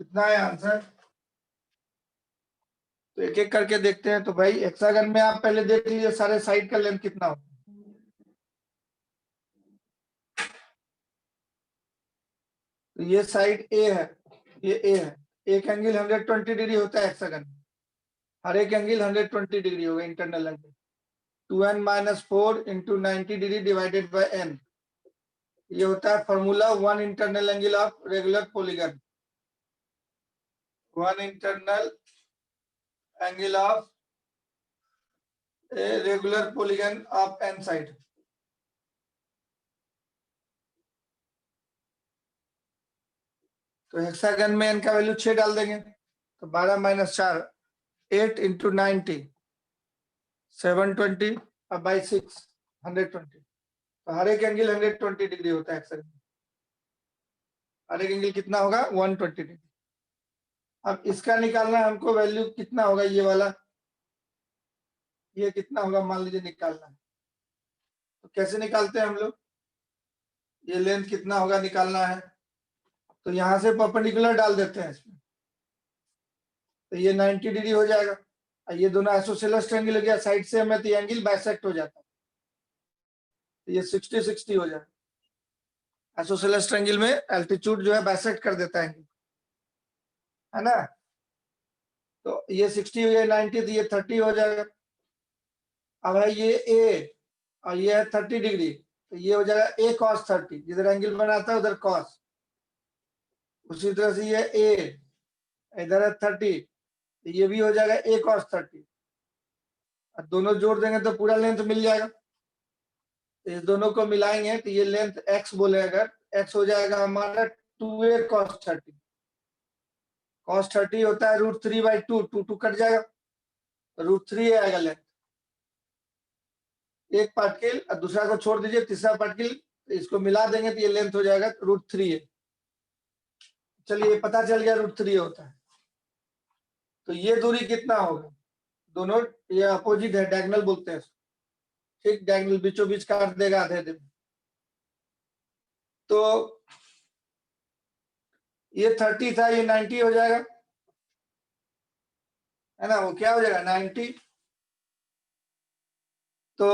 कितना है आंसर, तो एक एक करके देखते हैं। तो भाई हेक्सागन में आप पहले देख लीजिए सारे साइड का लेंथ कितना होता है। तो ये साइड ए है, ये ए है, एक एंगल 120 डिग्री होता है हेक्सागन में, हर एक एंगल 120 डिग्री होगा internal angle. 2n - 4 × 90 degree divided by n, ये होता है formula 1 internal angle of regular polygon, 1 internal angle of a regular polygon of n side. तो हेक्सागन में n का वैल्यू 6 डाल देंगे, तो 12 - 4 8 × 90 720 अब बाई 6 120। तो हर एक एंगल 120 डिग्री होता है हेक्सागन में, हर एक एंगल कितना होगा 120 डिग्री। अब इसका निकालना है हमको, वैल्यू कितना होगा ये वाला, ये कितना होगा मान लीजिए निकालना है। तो कैसे निकालते हैं हम लोग, ये लेंथ कितना होगा निकालना है, तो यहां से परपेंडिकुलर डाल देते हैं इसमें, तो ये 90 डिग्री हो जाएगा, और ये दोनों आइसोसेलेस ट्रायंगल हो गया, साइड से हमें तो ये एंगल बाइसेक्ट हो जाता है, तो ये 60-60 हो जाएगा। आइसोसेलेस ट्रायंगल में एल्टीट्यूड जो है बाइसेक्ट कर देता है, है ना। तो ये 60 हो गया, 90 तो ये 30 हो जाएगा। अब है ये ए और ये है 30 डिग्री, तो ये हो जाएगा a cos 30, जिधर एंगल बनाता है उधर cos। उसी तरह से ये a, इधर है 30, तो ये भी हो जाएगा a cos 30। अब दोनों जोड़ देंगे तो पूरा लेंथ मिल जाएगा, तो इस दोनों को मिलाएंगे तो ये लेंथ x बोले, अगर x हो जाएगा हमारा 2a cos 30। cos 30 होता है √3/2, 2 कट जाएगा, √3 आएगा लेंथ। एक पार्टिकल और दूसरा को छोड़ दीजिए, तीसरा पार्टिकल, इसको मिला देंगे तो ये लेंथ हो जाएगा √3 है। चलिए पता चल गया √3 होता है। तो ये दूरी कितना होगा, दोनों ये अपोजिट है, डायगोनल बोलते हैं, ठीक, डायगोनल बीचों बीच काट देगा आधे दिन। तो ये 30 था, ये 90 हो जाएगा, है ना, वो क्या हो जाएगा 90। तो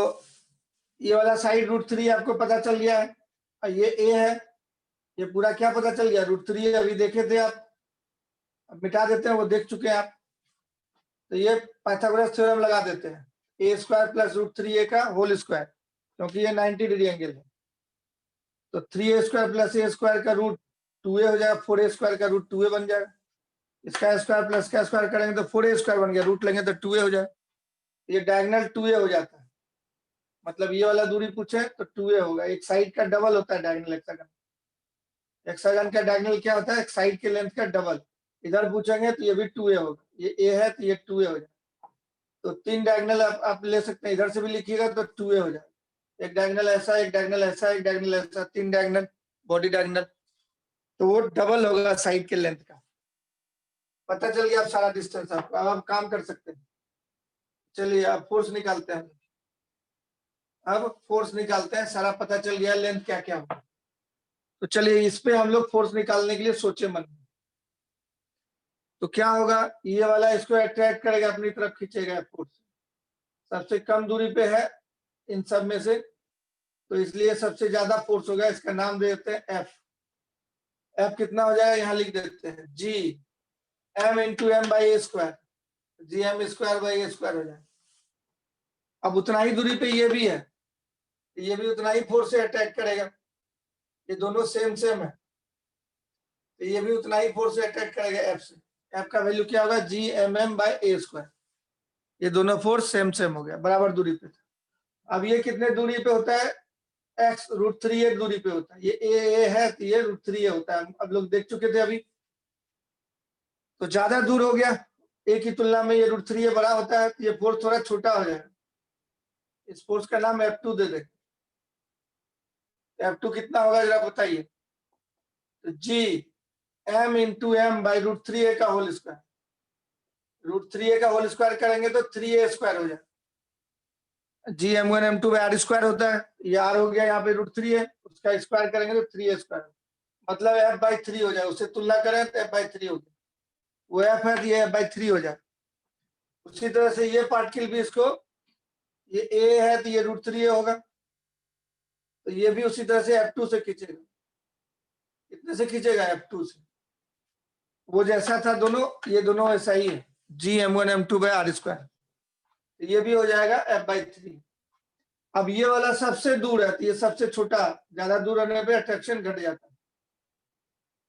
ये वाला साइड √3 आपको पता चल गया है, और ये ए है, ये पूरा क्या पता चल गया √3 अभी देखे थे आप, अब मिटा देते हैं, वो देख चुके हैं आप। तो ये पाइथागोरस थ्योरम लगा देते हैं, a² + √3a का होल स्क्वायर, क्योंकि ये 90 डिग्री एंगल है। तो 3a² + a² का √2a हो जाएगा, 4a² का √2a बन जाएगा। इसका स्क्वायर प्लस का स्क्वायर करेंगे तो 4a² बन गया, रूट लेंगे तो 2a हो जाएगा। ये डायगोनल 2a हो जाता है, मतलब ये वाला दूरी पूछे तो 2a होगा, एक साइड का डबल होता है डायगोनल हेक्सागन। हेक्सागन का डायगोनल क्या होता है, एक साइड के लेंथ का डबल। इधर पूछेंगे तो ये भी 2a होगा, ये a है तो ये 2a हो जाएगा। तो 3 डायगोनल आप ले सकते हैं, इधर से भी लिखिएगा तो 2a हो जाएगा। एक डायगोनल ऐसा, एक डायगोनल ऐसा, एक डायगोनल ऐसा, 3 डायगोनल बॉडी डायगोनल, तो वो डबल होगा साइड के लेंथ का। पता चल गया अब सारा डिस्टेंस आपको, अब आप काम कर सकते हैं। चलिए अब फोर्स निकालते हैं। अब फोर्स निकालते हैं, सारा पता चल गया लेंथ क्या क्या होगा। तो चलिए इस पे हम लोग फोर्स निकालने के लिए सोचे मन में। तो क्या होगा, ये वाला इसको अट्रैक्ट करेगा, अपनी तरफ खींचेगा फोर्स, सबसे कम दूरी पे है इन सब में से, तो इसलिए सबसे ज्यादा फोर्स होगा, इसका नाम दे देते हैं एफ। एफ कितना हो जाएगा, यहाँ लिख देते हैं G M into M by A square, G M square by A square हो जाएगा। अब उतना ही दूरी पे ये भी है, ये भी उतना ही फोर्स से अटैक करेगा, ये दोनों सेम सेम है, तो ये भी उतना ही फोर्स से अटैक करेगा एफ से। एफ का वैल्यू क्या होगा, G M M by A square, ये दोनों फोर्स सेम सेम हो गया, बराबर दूरी पे। अब ये कितने दूरी पे होता है, एक्स √3 दूरी पे होता है, ये ए है तो ये √3 होता है, अब लोग देख चुके थे अभी। तो ज्यादा दूर हो गया, ए की तुलना में ये √3 बड़ा होता है, तो ये फोर्स थोड़ा छोटा हो जाएगा, इस फोर्स का नाम F2 दे दे। F2 कितना होगा जरा बताइए, तो G M into M by √3 का होल स्क्वायर, √3 का होल स्क्वायर करेंगे तो 3a स्क्वायर हो जाए। जी m1 m2 by R square होता है, ये आर हो गया यहाँ पे √3 है, उसका स्क्वायर करेंगे तो 3a स्क्वायर, मतलब f/3 हो जाए, उससे तुलना करें तो f/3 हो गया, वो f है तो ये f/3 हो जाए। उसी तरह से ये पार्टिकल भी, इसको ये a है तो ये √3 होगा, तो ये भी उसी तरह से F2 से खींचेगा, कितने से खींचेगा, F2 से, वो जैसा था दोनों, ये दोनों ऐसा ही है, जी m1 m2 by R square, ये भी हो जाएगा f/3। अब ये वाला सबसे दूर है, तो ये सबसे छोटा, ज्यादा दूर होने पे अट्रैक्शन घट जाता है,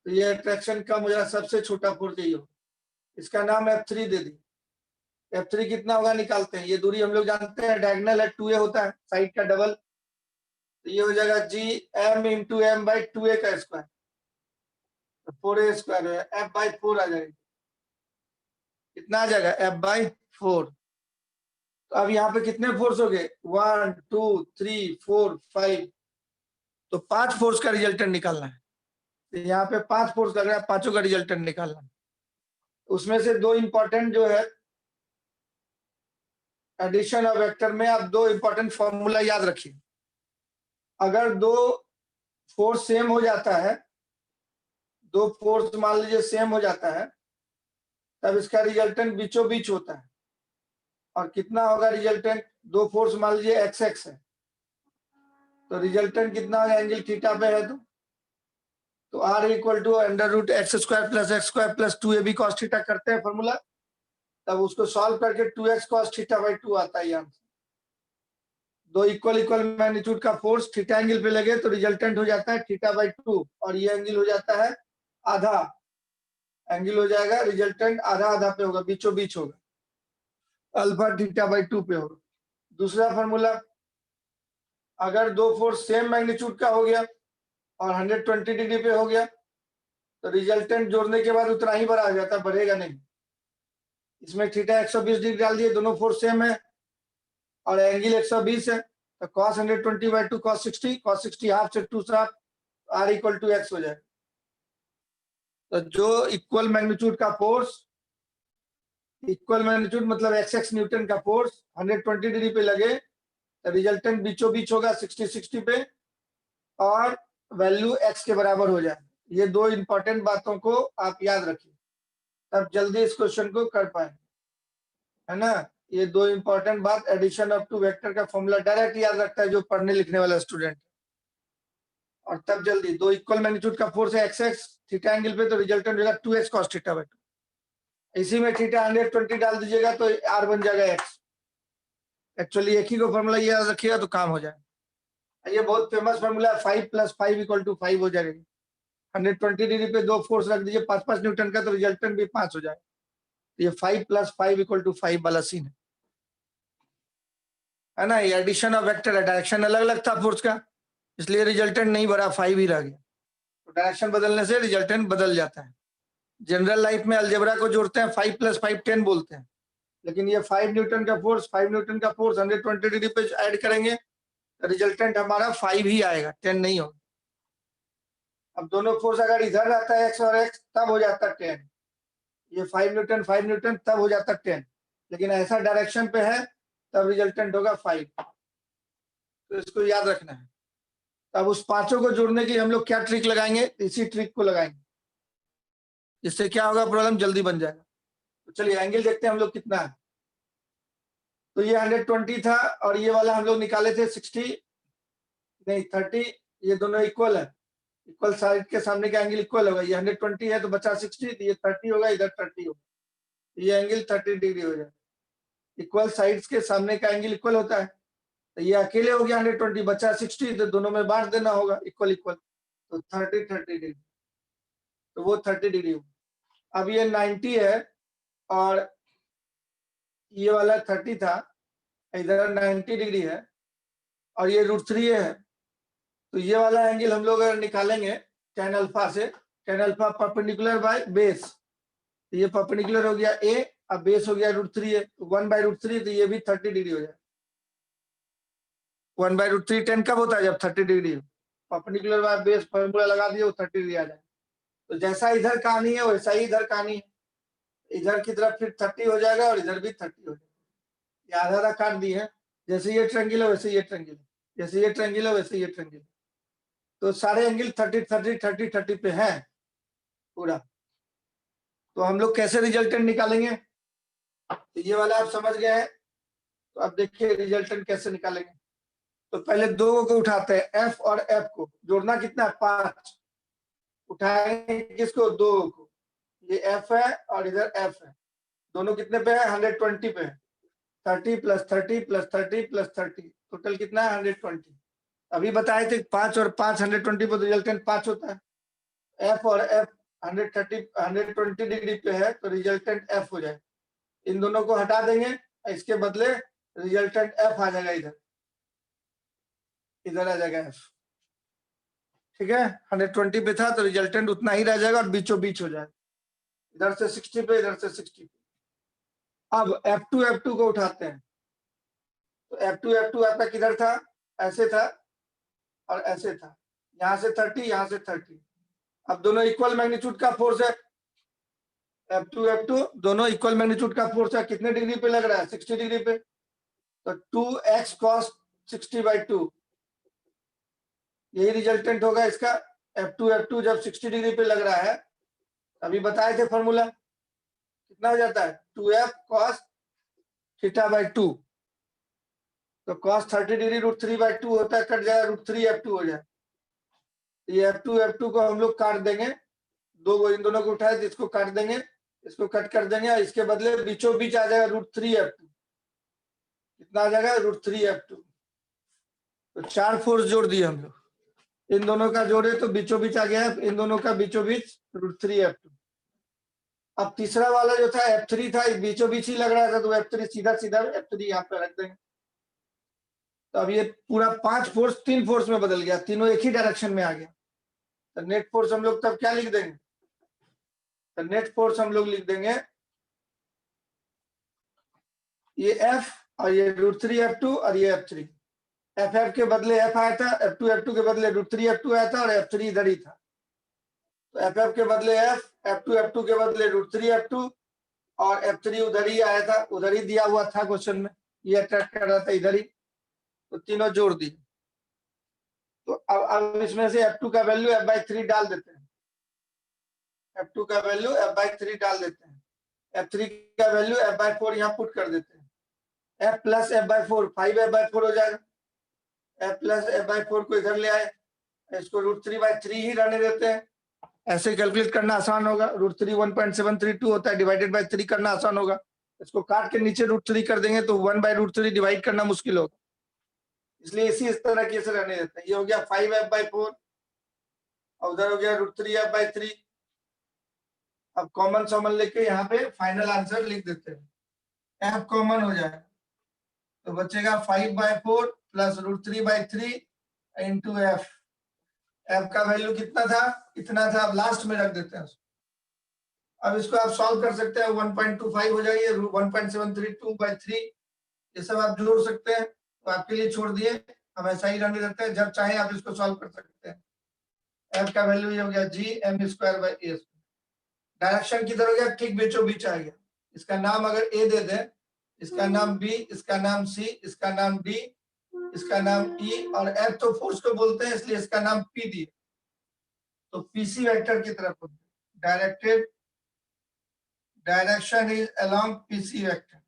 तो ये अट्रैक्शन कम हो जाएगा, सबसे छोटा फोर्स यही हो, इसका नाम F3 दे दी। F3 कितना होगा निकालते हैं, ये दूरी हम लोग जानते हैं, डायगोनल है 2a होता है, साइड का डबल, तो ये हो जाएगा G m into M by 2a का स्क्वायर, 4a स्क्वायर है, f/4 आ जाएगा, कितना आ जाएगा, f/4। तो अब यहाँ पे कितने फोर्स हो गए, 1 2 3 4 5, तो 5 फोर्स का रिजल्टेंट निकालना है, तो यहाँ पे 5 फोर्स लग रहा है, पांचों का रिजल्टेंट निकालना है। उसमें से दो इंपॉर्टेंट जो है एडिशन ऑफ वेक्टर में, आप दो इंपॉर्टेंट फॉर्मूला याद रखिए। अगर दो फोर्स सेम हो जाता है, दो फोर्स मान लीजिए सेम हो जाता है, तब इसका रिजल्टेंट बीचों बीच होता है, और कितना होगा रिजल्टेंट, दो फोर्स मान लीजिए एक्स एक्स है, तो रिजल्टेंट कितना होगा, एंगल थीटा पे है, तो R equal to √x² plus x² plus 2ab cos theta करते हैं फॉर्मूला, तब उसको सॉल्व करके 2x cos θ/2 आता है आंसर। दो इक्वल इक्वल मैग्नीट्यूड का फोर्स थीटा एंगल पे लगे तो रिजल्टेंट हो जाता है θ/2, और ये एंगल हो जाता है आधा, एंगल हो जाएगा रिजल्टेंट आधा आधा पे होगा, बीचों बीच होगा, अल्फा θ/2 पे होगा। दूसरा फॉर्मूला, अगर दो फोर्स सेम मैग्नीट्यूड का हो गया और 120 डिग्री पे हो गया, तो रिजल्टेंट जोड़ने के बाद उतना ही बड़ा आ जाता, बढ़ेगा नहीं। इसमें थीटा 120 डिग्री डाल दिए, दोनों फोर्स सेम है और एंगल 120 है, तो cos 120/2 cos 60 हाफ से 2 half, R equal to X हो जाए। तो जो इक्वल मैग्नीट्यूड का फोर्स, इक्वल मैग्नीट्यूड मतलब x न्यूटन का फोर्स 120 डिग्री पे लगे, तो रिजल्टेंट बीचों बीच होगा 60 पे, और वैल्यू x के बराबर हो जाए। ये दो इंपॉर्टेंट बातों को आप याद रखिए, तब जल्दी इस क्वेश्चन को कर पाए, है ना। ये दो इंपॉर्टेंट बात, एडिशन ऑफ टू वेक्टर का फॉर्मूला डायरेक्ट याद रखता है जो पढ़ने लिखने वाला स्टूडेंट, और तब जल्दी, दो इक्वल मैग्नीट्यूड का फोर्स है एक्स एक्स थीटा एंगल पे, तो रिजल्टेंट होगा 2x cos θ/2, इसी में थीटा 120 डाल दीजिएगा तो r बन जाएगा x। एक्चुअली एक ही को फॉर्मूला याद रखिएगा तो काम हो जाए। ये बहुत फेमस फॉर्मूला है, 5 + 5 = 5 हो जाएगा। 120 डिग्री पे दो फोर्स रख दीजिए 5-5 न्यूटन का, तो रिजल्टेंट भी 5 हो जाएगा। ये 5 + 5 = 5 वाला सीन है ना। ये एडिशन ऑफ वेक्टर है, डायरेक्शन अलग अलग था फोर्स का, इसलिए रिजल्टेंट नहीं बढ़ा, 5 ही रह गया। तो डायरेक्शन बदलने से रिजल्टेंट बदल जाता है। जनरल लाइफ में अलजेब्रा को जोड़ते हैं 5 + 5 10 बोलते हैं, लेकिन ये 5 न्यूटन का फोर्स 120 डिग्री पे ऐड करेंगे, रिजल्टेंट हमारा 5 ही आएगा, 10 नहीं होगा। अब दोनों फोर्स अगर इधर रहता है x और x, तब हो जाता 10, ये 5 न्यूटन तब हो जाता 10, लेकिन ऐसा डायरेक्शन पे है तब रिजल्टेंट होगा 5। तो इसको याद रखना है। अब उस पांचों को जोड़ने की हम लोग क्या ट्रिक लगाएंगे, इसी ट्रिक को लगाएंगे, इससे क्या होगा, प्रॉब्लम जल्दी बन जाएगा। तो चलिए एंगल देखते हैं हम लोग कितना है। तो ये 120 था और ये वाला हम लोग निकाले थे 60 नहीं 30, ये दोनों इक्वल है, इक्वल साइड के सामने का एंगल इक्वल होगा। ये 120 है तो बचा 60, तो ये 30 होगा, इधर 30 होगा, ये एंगल 30 डिग्री हो जाएगा। इक्वल साइड्स के सामने का एंगल इक्वल होता है, तो ये अकेले हो गया 120, बचा 60, तो दोनों में बांट देना होगा इक्वल इक्वल, तो 30 डिग्री, तो वो 30 डिग्री होगा। अब ये 90 है और ये वाला 30 था, इधर 90 डिग्री है और ये √3 है, तो ये वाला एंगल हम लोग अगर निकालेंगे tan अल्फा से, tan alpha perpendicular by base, तो ये परपेंडिकुलर हो गया a, अब बेस हो गया √3 है, 1/√3, तो ये भी 30 डिग्री हो जाए। 1/√3 tan कब होता है, जब 30 degree, perpendicular by base formula लगा दिए, वो 30 डिग्री आ जाए। तो जैसा इधर कहानी है वैसा ही इधर कहानी है, इधर की तरफ फिर 30 हो जाएगा और इधर भी 30 हो जाएगा। ये आधा आधा काट दिए हैं, जैसे ये ट्रायंगल है वैसे ये ट्रायंगल है, जैसे ये ट्रायंगल है वैसे ये ट्रायंगल है, तो सारे एंगल 30 30 30 30 पे है पूरा। तो हम लोग कैसे रिजल्टेंट निकालेंगे, तो ये वाला आप समझ गए हैं, तो अब देखिए रिजल्टेंट कैसे निकालेंगे। तो पहले दो को उठाते हैं, एफ और एफ को जोड़ना कितना, 5 उठाएंगे, किसको, दो को, ये एफ है और इधर एफ है, दोनों कितने पे है, 120 पे है, 30 + 30 + 30 + 30, टोटल कितना है 120। अभी बताए थे 5 और 5 120 पे, तो रिजल्टेंट 5 होता है। एफ और एफ 120 डिग्री पे है, तो रिजल्टेंट एफ हो जाए। इन दोनों को हटा देंगे, इसके बदले रिजल्टेंट एफ आ जाएगा, इधर इधर आ जाएगा एफ, ठीक है। 120 पे था तो रिजल्टेंट उतना ही रह जाएगा और बीचों बीच हो जाएगा, इधर से 60 पे, इधर से 60 पे। अब F2 को उठाते हैं, तो F2 आपका किधर था, ऐसे था और ऐसे था, यहाँ से 30 यहाँ से 30। अब दोनों इक्वल मैग्नीट्यूड का फोर्स है, F2 दोनों इक्वल मैग्नीट्यूड का फोर्स है, कितने डिग्री पे लग रहा है, 60 डिग्री पे, तो 2x cos 60/2, यही रिजल्टेंट होगा इसका। F2 जब 60 डिग्री पे लग रहा है, अभी बताए थे फॉर्मूला, कितना हो जाता है, 2f cos θ/2, तो cos 30 डिग्री √3/2 होता है, कट जाएगा, √3 F2 हो जाए। ये F2 को हम लोग काट देंगे, दो को इन दोनों को उठाए, इसको काट देंगे, इसको कट कर देंगे, इसके बदले बीचों बीच आ जाएगा √3 F2, कितना आ जाएगा, √3 F2। तो 4 फोर्स जोड़ दिए हम लोग, इन दोनों का जोड़े तो बीचों बीच आ गया, इन दोनों का बीचों बीच √3 F2। अब तीसरा वाला जो था F3 था, बीचों बीच ही लग रहा था, तो F3 सीधा सीधा F3 यहाँ पे रख देंगे। तो अब ये पूरा 5 फोर्स 3 फोर्स में बदल गया, तीनों एक ही डायरेक्शन में आ गया। तो नेट फोर्स हम लोग तब क्या लिख देंगे, तो नेट फोर्स हम लोग लिख देंगे, ये F और ये √3 F2 और ये F3, F के बदले F आया था, F2 के बदले √3 F2 आया था और F3 इधर ही था। तो F के बदले F, F2 के बदले √3 F2 और F3 उधर ही आया था, उधर ही दिया हुआ था क्वेश्चन में, ये अट्रैक्ट कर रहा था इधर ही, तो तीनों जोड़ दिए। तो अब इसमें से F2 का वैल्यू F/3 डाल देते हैं, F2 का वैल्यू F/3 डाल देते हैं, F3 का वैल्यू F/4 यहाँ पुट कर देते हैं, F + F/4 5F/4 हो जाएगा, F + F/4 को इधर ले आए, इसको √3/3 ही रहने देते हैं, ऐसे कैलकुलेट करना आसान होगा, √3 1.732 होता है, डिवाइडेड बाय 3 करना आसान होगा, इसको काट के नीचे √3 कर देंगे तो 1/√3 डिवाइड करना मुश्किल होगा, इसलिए इसी इस तरह के से रहने देते हैं। ये हो गया 5F/4 और उधर हो गया √3 F/3। अब कॉमन सॉमन लेके यहाँ पे फाइनल आंसर लिख देते हैं, F कॉमन हो जाए तो बचेगा 5/4 + √3/3 इंटू F। F का वैल्यू कितना था, इतना था, अब लास्ट में रख देते हैं। अब इसको आप सॉल्व कर सकते हैं, 1.25 हो जाएगी, 1.732/3, ये सब आप जोड़ सकते हैं, तो आपके लिए छोड़ दिए, हम ऐसा ही रहने देते हैं, जब चाहे आप इसको सॉल्व कर सकते हैं। F का वैल्यू ये हो गया Gm²/a², डायरेक्शन किधर हो गया, ठीक बीचों बीच आ गया। इसका नाम अगर A दे दें, इसका नाम B, इसका नाम C, इसका नाम D, इसका नाम ई, और एफ तो फोर्स को बोलते हैं इसलिए इसका नाम पी दिया। तो पीसी वेक्टर की तरफ directed direction is along PC vector.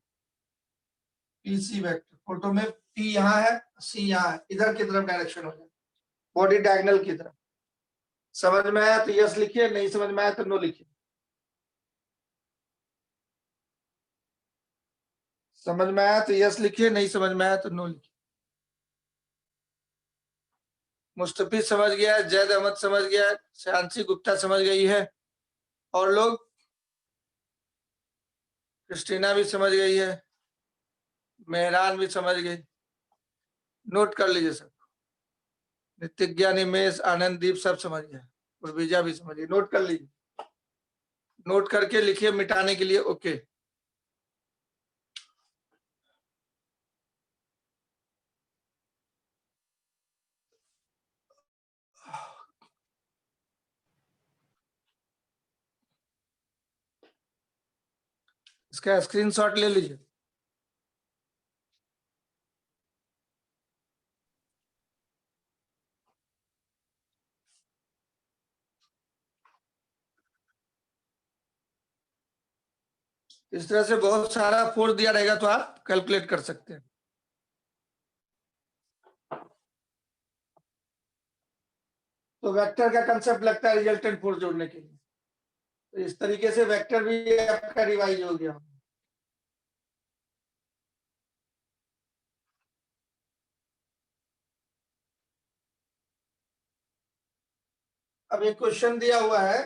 PC vector photo में पी यहाँ है, सी यहाँ है, इधर की तरफ डायरेक्शन हो जाए, बॉडी डायगोनल की तरफ। समझ में आया तो यस लिखिए, नहीं समझ में आया तो नो लिखिए। समझ में आया तो यस लिखिए, नहीं समझ में आया तो नो लिखिए। मुस्तफी समझ गया, जैद अहमद समझ गया, शांसी गुप्ता समझ गई है, और लोग, क्रिस्टीना भी समझ गई है, मेहरान भी समझ गई। नोट कर लीजिए सब। नितिज्ञा, निमेश, आनंददीप सब समझ गया, उर्विजा भी समझ गई। नोट कर लीजिए, नोट करके लिखिए मिटाने के लिए। ओके, इसका स्क्रीनशॉट ले लीजिए। इस तरह से बहुत सारा फोर्स दिया रहेगा तो आप कैलकुलेट कर सकते हैं। तो वेक्टर का कंसेप्ट लगता है रिजल्टेंट फोर्स जोड़ने के लिए। तो इस तरीके से वेक्टर भी आपका रिवाइज हो गया। अब एक क्वेश्चन दिया हुआ है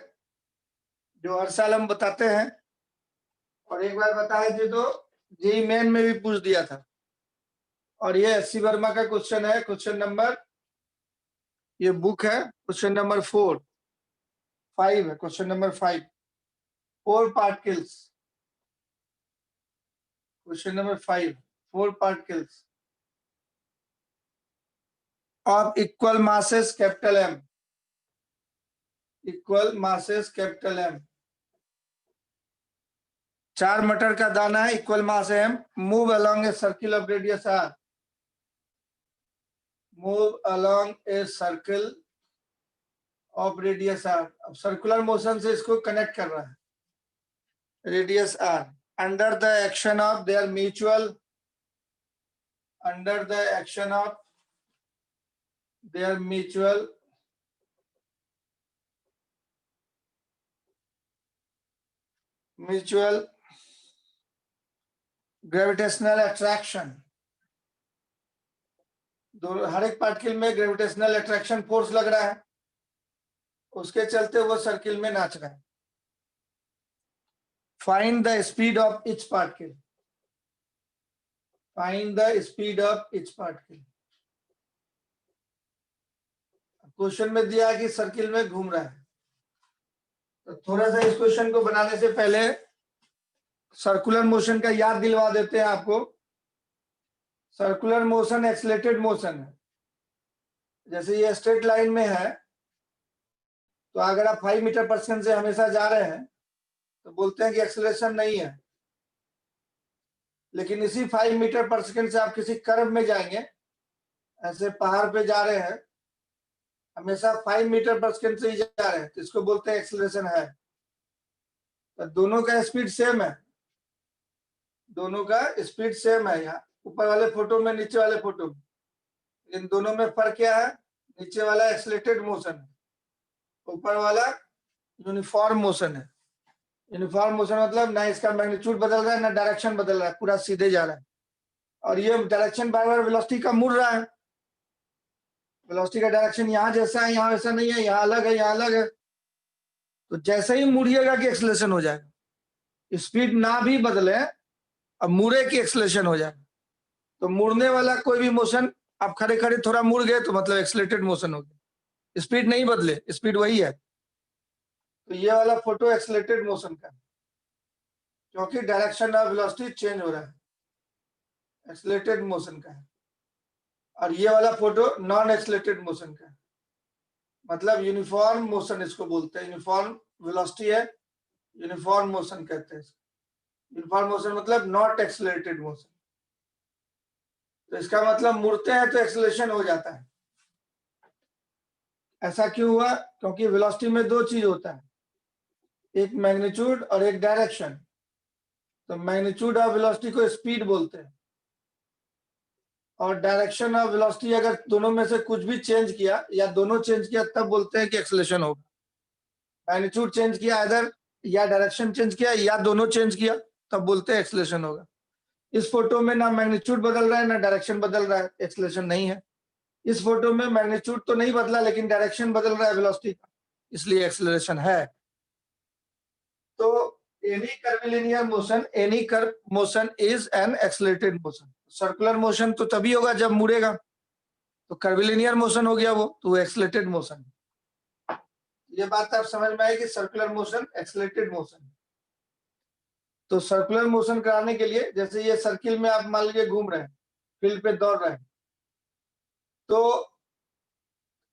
जो हर साल हम बताते हैं, और एक बार बताए थे तो जेईई मेन में भी पूछ दिया था। और ये एससी वर्मा का क्वेश्चन है, क्वेश्चन नंबर, ये बुक है, क्वेश्चन नंबर 5 है, question number 5। 4 particles, question number 5, 4 particles of equal masses capital M, equal masses capital M, 4 मटर का दाना है, इक्वल मास है M, move along a circle of radius R, move along a circle of radius R। अब सर्कुलर मोशन से इसको कनेक्ट कर रहा है, radius R, under the action of their mutual, under the action of their mutual gravitational attraction. हर एक पार्टिकल में ग्रेविटेशनल अट्रैक्शन फोर्स लग रहा है, उसके चलते वो सर्किल में नाच रहा है। Find the speed of each particle, find the speed of each particle. Question में दिया है कि सर्किल में घूम रहा है, तो थोड़ा सा इस क्वेश्चन को बनाने से पहले सर्कुलर मोशन का याद दिलवा देते हैं आपको। सर्कुलर मोशन एक्सलेटेड मोशन है। जैसे ये स्ट्रेट लाइन में है, तो अगर आप 5 मीटर पर सेकंड से हमेशा जा रहे हैं तो बोलते हैं कि एक्सेलरेशन नहीं है। लेकिन इसी 5 मीटर पर सेकंड से आप किसी कर्व में जाएंगे, ऐसे पहाड़ पे जा रहे हैं, हमेशा 5 मीटर पर सेकंड से ही जा रहे हैं, तो इसको बोलते हैं एक्सेलरेशन है। तो दोनों का स्पीड सेम है, दोनों का स्पीड सेम है। यहाँ ऊपर वाले फोटो में, नीचे वाले फोटो में, इन दोनों में फर्क क्या है? नीचे वाला एक्सेलरेटेड मोशन है, ऊपर वाला यूनिफॉर्म मोशन है। यूनिफॉर्म मोशन मतलब ना इसका मैग्नीट्यूड बदल रहा है ना डायरेक्शन बदल रहा है, पूरा सीधे जा रहा है। और ये डायरेक्शन बार बार वेलोसिटी का मुड़ रहा है, वेलोसिटी का डायरेक्शन यहाँ जैसा है, यहाँ वैसा नहीं है, यहाँ अलग है, यहाँ अलग है। तो जैसे ही मुड़िएगा कि एक्सेलरेशन हो जाएगा। स्पीड ना भी बदले, अब मुड़े की एक्सेलरेशन हो जाएगा। तो मुड़ने वाला कोई भी मोशन, आप खड़े खड़े थोड़ा मुड़ गए तो मतलब एक्सेलरेटेड मोशन हो गया, स्पीड नहीं बदले, स्पीड वही है। तो ये वाला फोटो एक्सेलरेटेड मोशन का है, क्योंकि डायरेक्शन ऑफ वेलोसिटी चेंज हो रहा है, एक्सेलरेटेड मोशन का है। और ये वाला फोटो नॉन एक्सेलरेटेड मोशन का है, मतलब यूनिफॉर्म मोशन इसको बोलते हैं। यूनिफॉर्म वेलोसिटी है, यूनिफॉर्म मोशन कहते हैं। यूनिफॉर्म मोशन मतलब नॉट एक्सेलरेटेड मोशन। तो इसका मतलब मुड़ते हैं तो एक्सेलरेशन हो जाता है। ऐसा क्यों हुआ? क्योंकि वेलोसिटी में दो चीज होता है, एक मैग्नीट्यूड और एक डायरेक्शन। तो मैग्नीट्यूड ऑफ वेलोसिटी को स्पीड बोलते हैं, और डायरेक्शन ऑफ वेलोसिटी अगर दोनों में से कुछ भी चेंज किया या दोनों चेंज किया तब बोलते हैं कि एक्सेलरेशन होगा। मैग्नीट्यूड चेंज किया इधर, या डायरेक्शन चेंज किया, या दोनों चेंज किया, तब बोलते हैं एक्सेलरेशन होगा। इस फोटो में ना मैग्नीट्यूड बदल रहा है ना डायरेक्शन बदल रहा है, एक्सेलरेशन नहीं है। इस फोटो में मैग्नीट्यूड तो नहीं बदला लेकिन डायरेक्शन बदल रहा है वेलोसिटी का, इसलिए एक्सेलरेशन है। तो any curvilinear motion is an accelerated motion. Circular motion तो तभी होगा जब मुड़ेगा, तो कर्विलिनियर मोशन हो गया वो, तो एक्सेलरेटेड मोशन। ये बात आप समझ में आई कि सर्कुलर मोशन एक्सेलरेटेड मोशन। तो सर्कुलर मोशन कराने के लिए, जैसे ये सर्किल में आप मान लीजिए घूम रहे हैं, फील्ड पे दौड़ रहे हैं, तो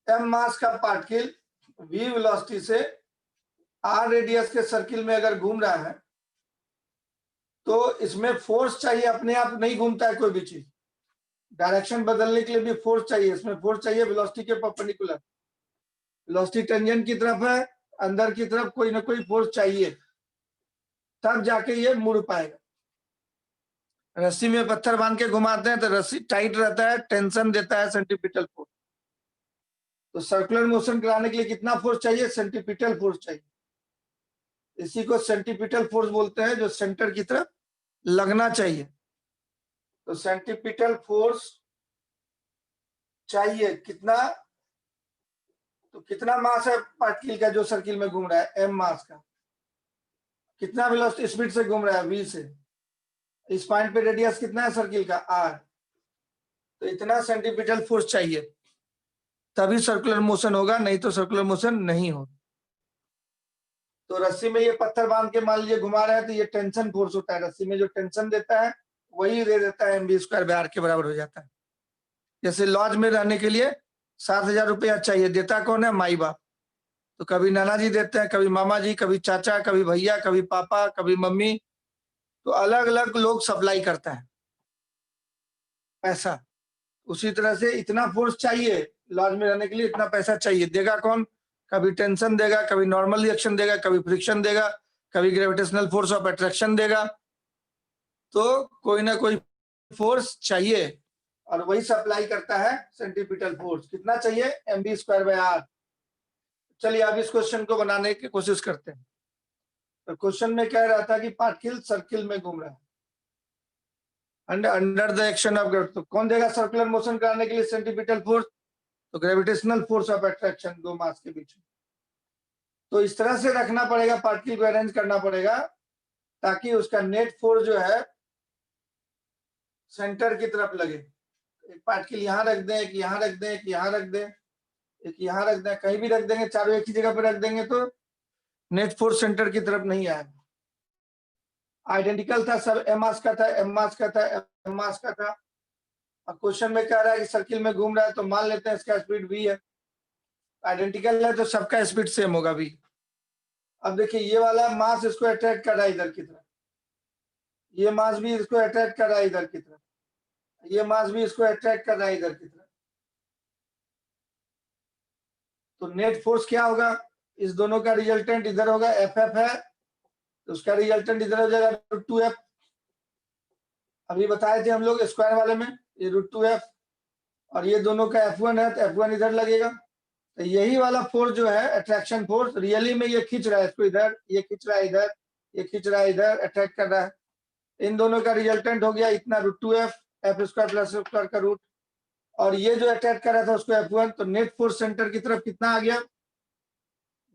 m मास का पार्टिकल v वेलोसिटी से r रेडियस के सर्किल में अगर घूम रहा है, तो इसमें फोर्स चाहिए, अपने आप नहीं घूमता है कोई भी चीज। डायरेक्शन बदलने के लिए भी फोर्स चाहिए, इसमें फोर्स चाहिए वेलोसिटी के परपेंडिकुलर। वेलोसिटी टेंजेंट की तरफ है, अंदर की तरफ कोई ना कोई फोर्स चाहिए, तब जाके ये मुड़ पाएगा। रस्सी में पत्थर बांध के घुमाते हैं तो रस्सी टाइट रहता है, टेंशन देता है सेंट्रीपिटल फोर्स। तो सर्कुलर मोशन कराने के लिए कितना फोर्स चाहिए? सेंट्रीपिटल फोर्स चाहिए। इसी को सेंट्रीपिटल फोर्स बोलते हैं, जो सेंटर की तरफ लगना चाहिए। तो सेंट्रीपिटल फोर्स चाहिए कितना? तो कितना मास है पार्टिकल का जो सर्किल में घूम रहा है? m मास का। कितना वेलोसिटी स्पीड से घूम रहा है? v से। इस पॉइंट पे रेडियस कितना है सर्किल का? r। तो इतना सेंट्रीपिटल फोर्स चाहिए, तभी सर्कुलर मोशन होगा, नहीं तो सर्कुलर मोशन नहीं होगा। तो रस्सी में ये पत्थर बांध के मान लीजिए घुमा रहे हैं, तो ये टेंशन फोर्स होता है। रस्सी में जो टेंशन देता है वही दे देता है mv² r के बराबर हो जाता है। जैसे लॉज में रहने के लिए 7,000 रुपया चाहिए, देता कौन है? माई बाप। तो कभी नाना जी देते हैं, कभी मामा जी, कभी चाचा, कभी भैया, कभी पापा, कभी मम्मी। तो अलग अलग लोग सप्लाई करता है पैसा। उसी तरह से इतना फोर्स चाहिए लॉज में रहने के लिए, इतना पैसा चाहिए, देगा कौन? कभी टेंशन देगा, कभी नॉर्मल रिएक्शन देगा, कभी फ्रिक्शन देगा, कभी ग्रेविटेशनल फोर्स ऑफ अट्रैक्शन देगा। तो कोई ना कोई फोर्स चाहिए, और वही सप्लाई करता है सेंट्रीपिटल फोर्स। कितना चाहिए? mv²r। चलिए अब इस क्वेश्चन को बनाने की कोशिश करते हैं। तो क्वेश्चन में कह रहा था कि पार्टिकल सर्किल में घूम रहा है under the action of gravity. तो कौन देगा सर्कुलर मोशन कराने के लिए सेंट्रीपिटल फोर्स? तो ग्रेविटेशनल फोर्स ऑफ अट्रैक्शन, दो मास के बीच में। तो इस तरह से रखना पड़ेगा, पार्टिकल को अरेंज करना पड़ेगा, ताकि उसका नेट फोर्स जो है सेंटर की तरफ लगे। एक पार्टिकल यहाँ रख दें, एक यहाँ रख दें, एक यहाँ रख दें, एक यहाँ रख दें, कहीं भी रख देंगे, चारों एक ही जगह पर रख देंगे तो नेट फोर्स सेंटर की तरफ नहीं आएगा। आइडेंटिकल था, सब m मास का था, m मास का था, m मास का था। अब क्वेश्चन में कह रहा है कि सर्किल में घूम रहा है, तो मान लेते हैं इसका स्पीड v है। आइडेंटिकल है तो सबका स्पीड सेम होगा v। अब देखिए ये वाला मास इसको अट्रैक्ट कर रहा है इधर की तरफ, ये मास भी इसको अट्रैक्ट कर रहा है इधर की तरफ, ये मास भी इसको अट्रैक्ट कर रहा है इधर की तरफ। तो नेट फोर्स क्या होगा? इस दोनों का रिजल्टेंट इधर होगा, एफ है, तो उसका रिजल्टेंट इधर हो जाएगा √2f। अभी बताए थे हम लोग स्क्वायर वाले में, ये √2f, और ये दोनों का F1 है तो F1 इधर लगेगा। तो यही वाला फोर्स जो है अट्रैक्शन फोर्स, रियली में ये खींच रहा है इसको इधर, ये खींच रहा है इधर, ये खींच रहा है इधर, अट्रैक्ट कर रहा है। इन दोनों का रिजल्टेंट हो गया इतना √2f, f² प्लस f² का रूट, और ये जो अट्रैक्ट कर रहा था उसको F1। तो नेट फोर्स सेंटर की तरफ कितना आ गया?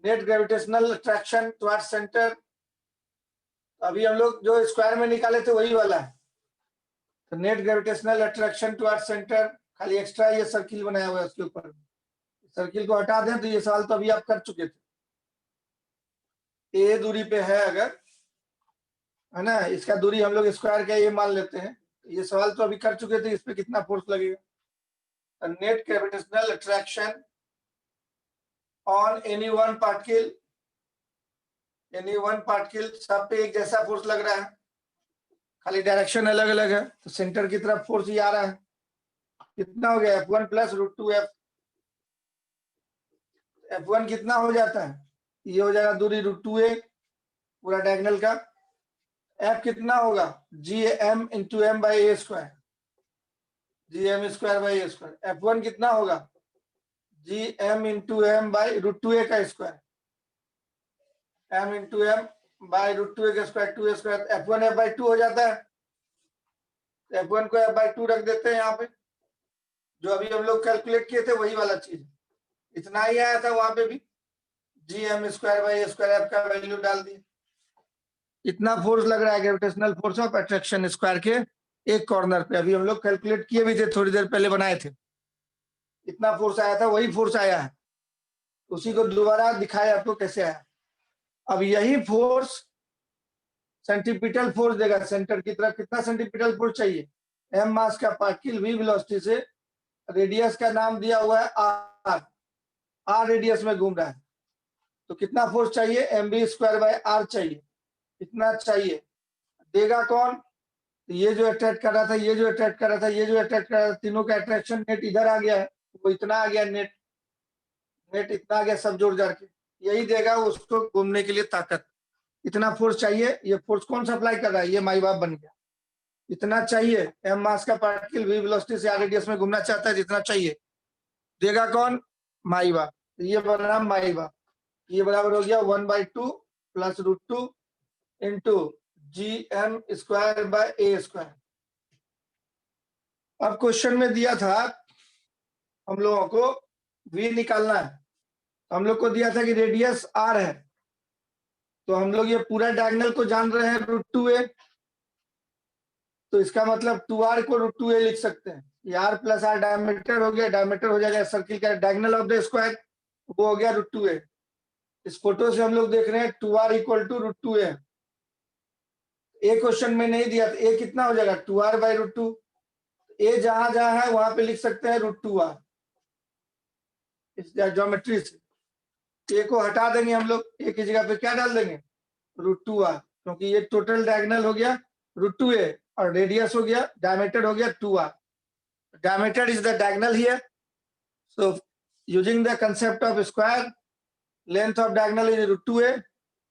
Net gravitational attraction towards centre. अभी हम लोग जो स्क्वायर में निकाले थे वही वाला है। तो net gravitational attraction towards centre, खाली एक्स्ट्रा ये सर्किल बनाया हुआ है उसके ऊपर। सर्किल को हटा दें तो ये सवाल तो अभी आप कर चुके थे। ए दूरी पे है अगर, है ना, इसका दूरी हम लोग स्क्वायर का ये मान लेते हैं, ये सवाल तो अभी कर चुके थे, इस पे कितना फोर्स लगेगा? Net gravitational attraction on any one particle, सब पे एक जैसा फोर्स लग रहा है, खाली डायरेक्शन अलग अलग है, तो सेंटर की तरफ फोर्स ही आ रहा है। कितना हो गया F1 plus root 2F। F1 कितना हो जाता है, ये हो जाएगा दूरी रूट 2A पूरा डायगोनल का। F कितना होगा GM into M by A square, GM square by A square. F1 कितना होगा GM into M by root 2A का square, M into M by root 2A का square, 2A square. F1 F by 2 हो जाता है, F1 को F बाई 2 रख देते हैं यहाँ पे, जो अभी हम लोग कैलकुलेट किए थे वही वाला चीज, इतना ही आया था वहां पे भी, GM square by A square, F का वैल्यू डाल दिए। इतना फोर्स लग रहा है gravitational force of attraction square के एक कॉर्नर पे, अभी हम लोग कैलकुलेट किए भी थे, थोड़ी देर पहले बनाए थे। इतना फोर्स आया था, वही फोर्स आया है, उसी को दोबारा दिखाया आपको कैसे आया। अब यही फोर्स सेंट्रीपिटल फोर्स देगा सेंटर की तरफ। कितना सेंट्रीपिटल फोर्स चाहिए, m मास का पार्टिकल v वेलोसिटी से, रेडियस का नाम दिया हुआ है r, r रेडियस में घूम रहा है, तो कितना फोर्स चाहिए mv स्क्वायर बाय r चाहिए। कितना चाहिए, देगा कौन, ये जो अट्रैक्ट कर रहा था, ये जो अट्रैक्ट कर रहा था, ये जो अट्रैक्ट कर रहा था, तीनों का अट्रैक्शन नेट इधर आ गया है, वो इतना आ गया, नेट इतना आ गया, सब जोड़ जोड़ के यही देगा उसको घूमने के लिए ताकत। इतना फोर्स चाहिए, ये फोर्स कौन सप्लाई कर रहा है, ये माई बाप बन गया। इतना चाहिए, m मास का पार्टिकल v वेलोसिटी से r रेडियस में घूमना चाहता है, जितना चाहिए देगा कौन, माई बाप। तो ये बना माई बाप, ये बराबर हो गया 1/2 plus root 2 into GM square by A square. अब क्वेश्चन में दिया था हम लोगों को v निकालना है, हम लोग को दिया था कि रेडियस r है, तो हम लोग ये पूरा डायगोनल को जान रहे हैं रूट 2a, तो इसका मतलब 2r को रूट 2a लिख सकते हैं। ये r प्लस r डायमीटर हो गया, डायमीटर हो जाएगा सर्किल का डायगोनल ऑफ द स्क्वायर, वो हो गया रूट 2a। इस फोटो से हम लोग देख रहे हैं 2r equal to root 2a। A question में नहीं दिया, ए कितना हो जाएगा 2r बाई रूट 2, ए जहां जहां है वहां पे लिख सकते हैं रूट 2r इस ज्योमेट्री से। ए को हटा देंगे हम लोग, ए की जगह पे क्या डाल देंगे रूट 2r, क्योंकि ये टोटल डायगोनल हो गया रूट 2a और रेडियस हो गया, डायमीटर हो गया 2r। Diameter is the diagonal here, so using the concept of square, length of diagonal is root 2a,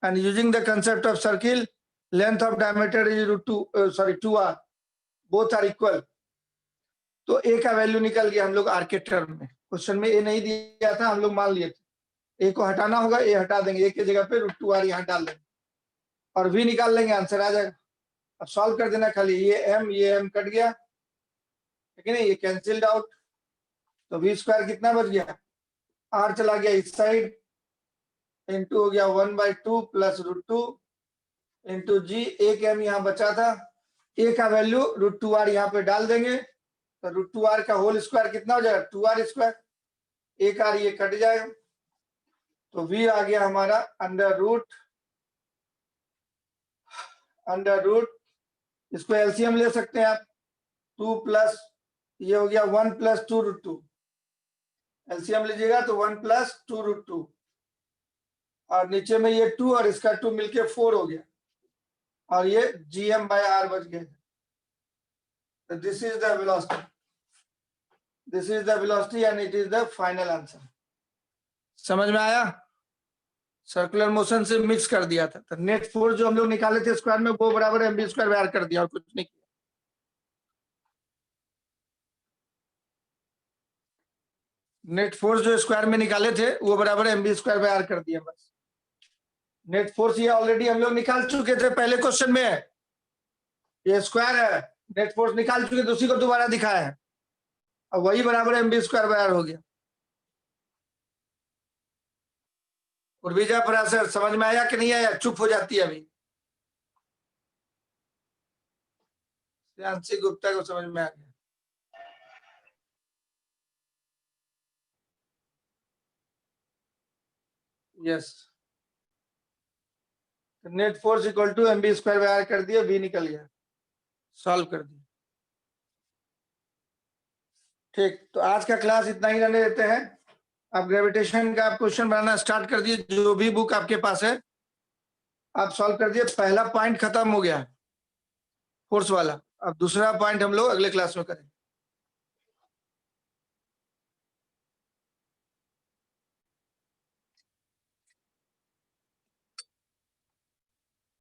and using the concept of circle, length of diameter is root 2r, both are equal। तो a का वैल्यू निकल गया हम लोग r के टर्म में। क्वेश्चन में a नहीं दिया था, हम लोग मान लिए थे, a को हटाना होगा, a हटा देंगे, a की जगह पे रूट 2r यहाँ डाल देंगे और v निकाल लेंगे, आंसर आ जाएगा। अब सॉल्व कर देना खाली, ये m कट गया, ठीक है ना, ये कैंसिल्ड आउट, तो v स्क्वायर कितना बच गया, r चला गया इस साइड, इंटू हो गया 1/2 प्लस रूट 2 इंटू जी, एक m यहाँ बचा था, a का वैल्यू रूट 2r यहाँ पे डाल देंगे, तो रूट 2r का होल स्क्वायर कितना हो जाएगा 2r स्क्वायर, एक r ये कट जाएगा, तो v आ गया हमारा अंडर रूट, इसको एलसीएम ले सकते हैं आप, 2 प्लस ये हो गया 1 प्लस 2 रूट 2, एलसीएम लीजिएगा तो 1 प्लस 2 रूट 2, और नीचे में ये 2 और इसका 2 मिलके 4 हो गया, और ये GM बाय R बच गया। तो this is the velocity and it is the final answer. समझ में आया, सर्कुलर मोशन से मिक्स कर दिया था, तो नेट फोर्स जो हम लोग निकाले थे स्क्वायर में, वो बराबर mv स्क्वायर बाय r कर दिया और कुछ नहीं किया। नेट फोर्स जो स्क्वायर में निकाले थे वो बराबर mv स्क्वायर बाय r कर दिया बस। नेट फोर्स ये ऑलरेडी हम लोग निकाल चुके थे, पहले क्वेश्चन में है, ये स्क्वायर है, नेट फोर्स निकाल चुके थे, उसी को दोबारा दिखाया है, और वही बराबर mv स्क्वायर बाय r हो गया। उर्विजा पराशर समझ में आया कि नहीं आया, चुप हो जाती है अभी। श्रेयांशी गुप्ता को समझ में आ गया, yes. Net force equal to mv square by r कर दिया, v निकल गया, सॉल्व कर दिया। ठीक, तो आज का क्लास इतना ही रहने देते हैं। आप ग्रेविटेशन का आप क्वेश्चन बनाना स्टार्ट कर दिए, जो भी बुक आपके पास है आप सॉल्व कर दिए। पहला पॉइंट खत्म हो गया फोर्स वाला, अब दूसरा पॉइंट हम लोग अगले क्लास में करेंगे।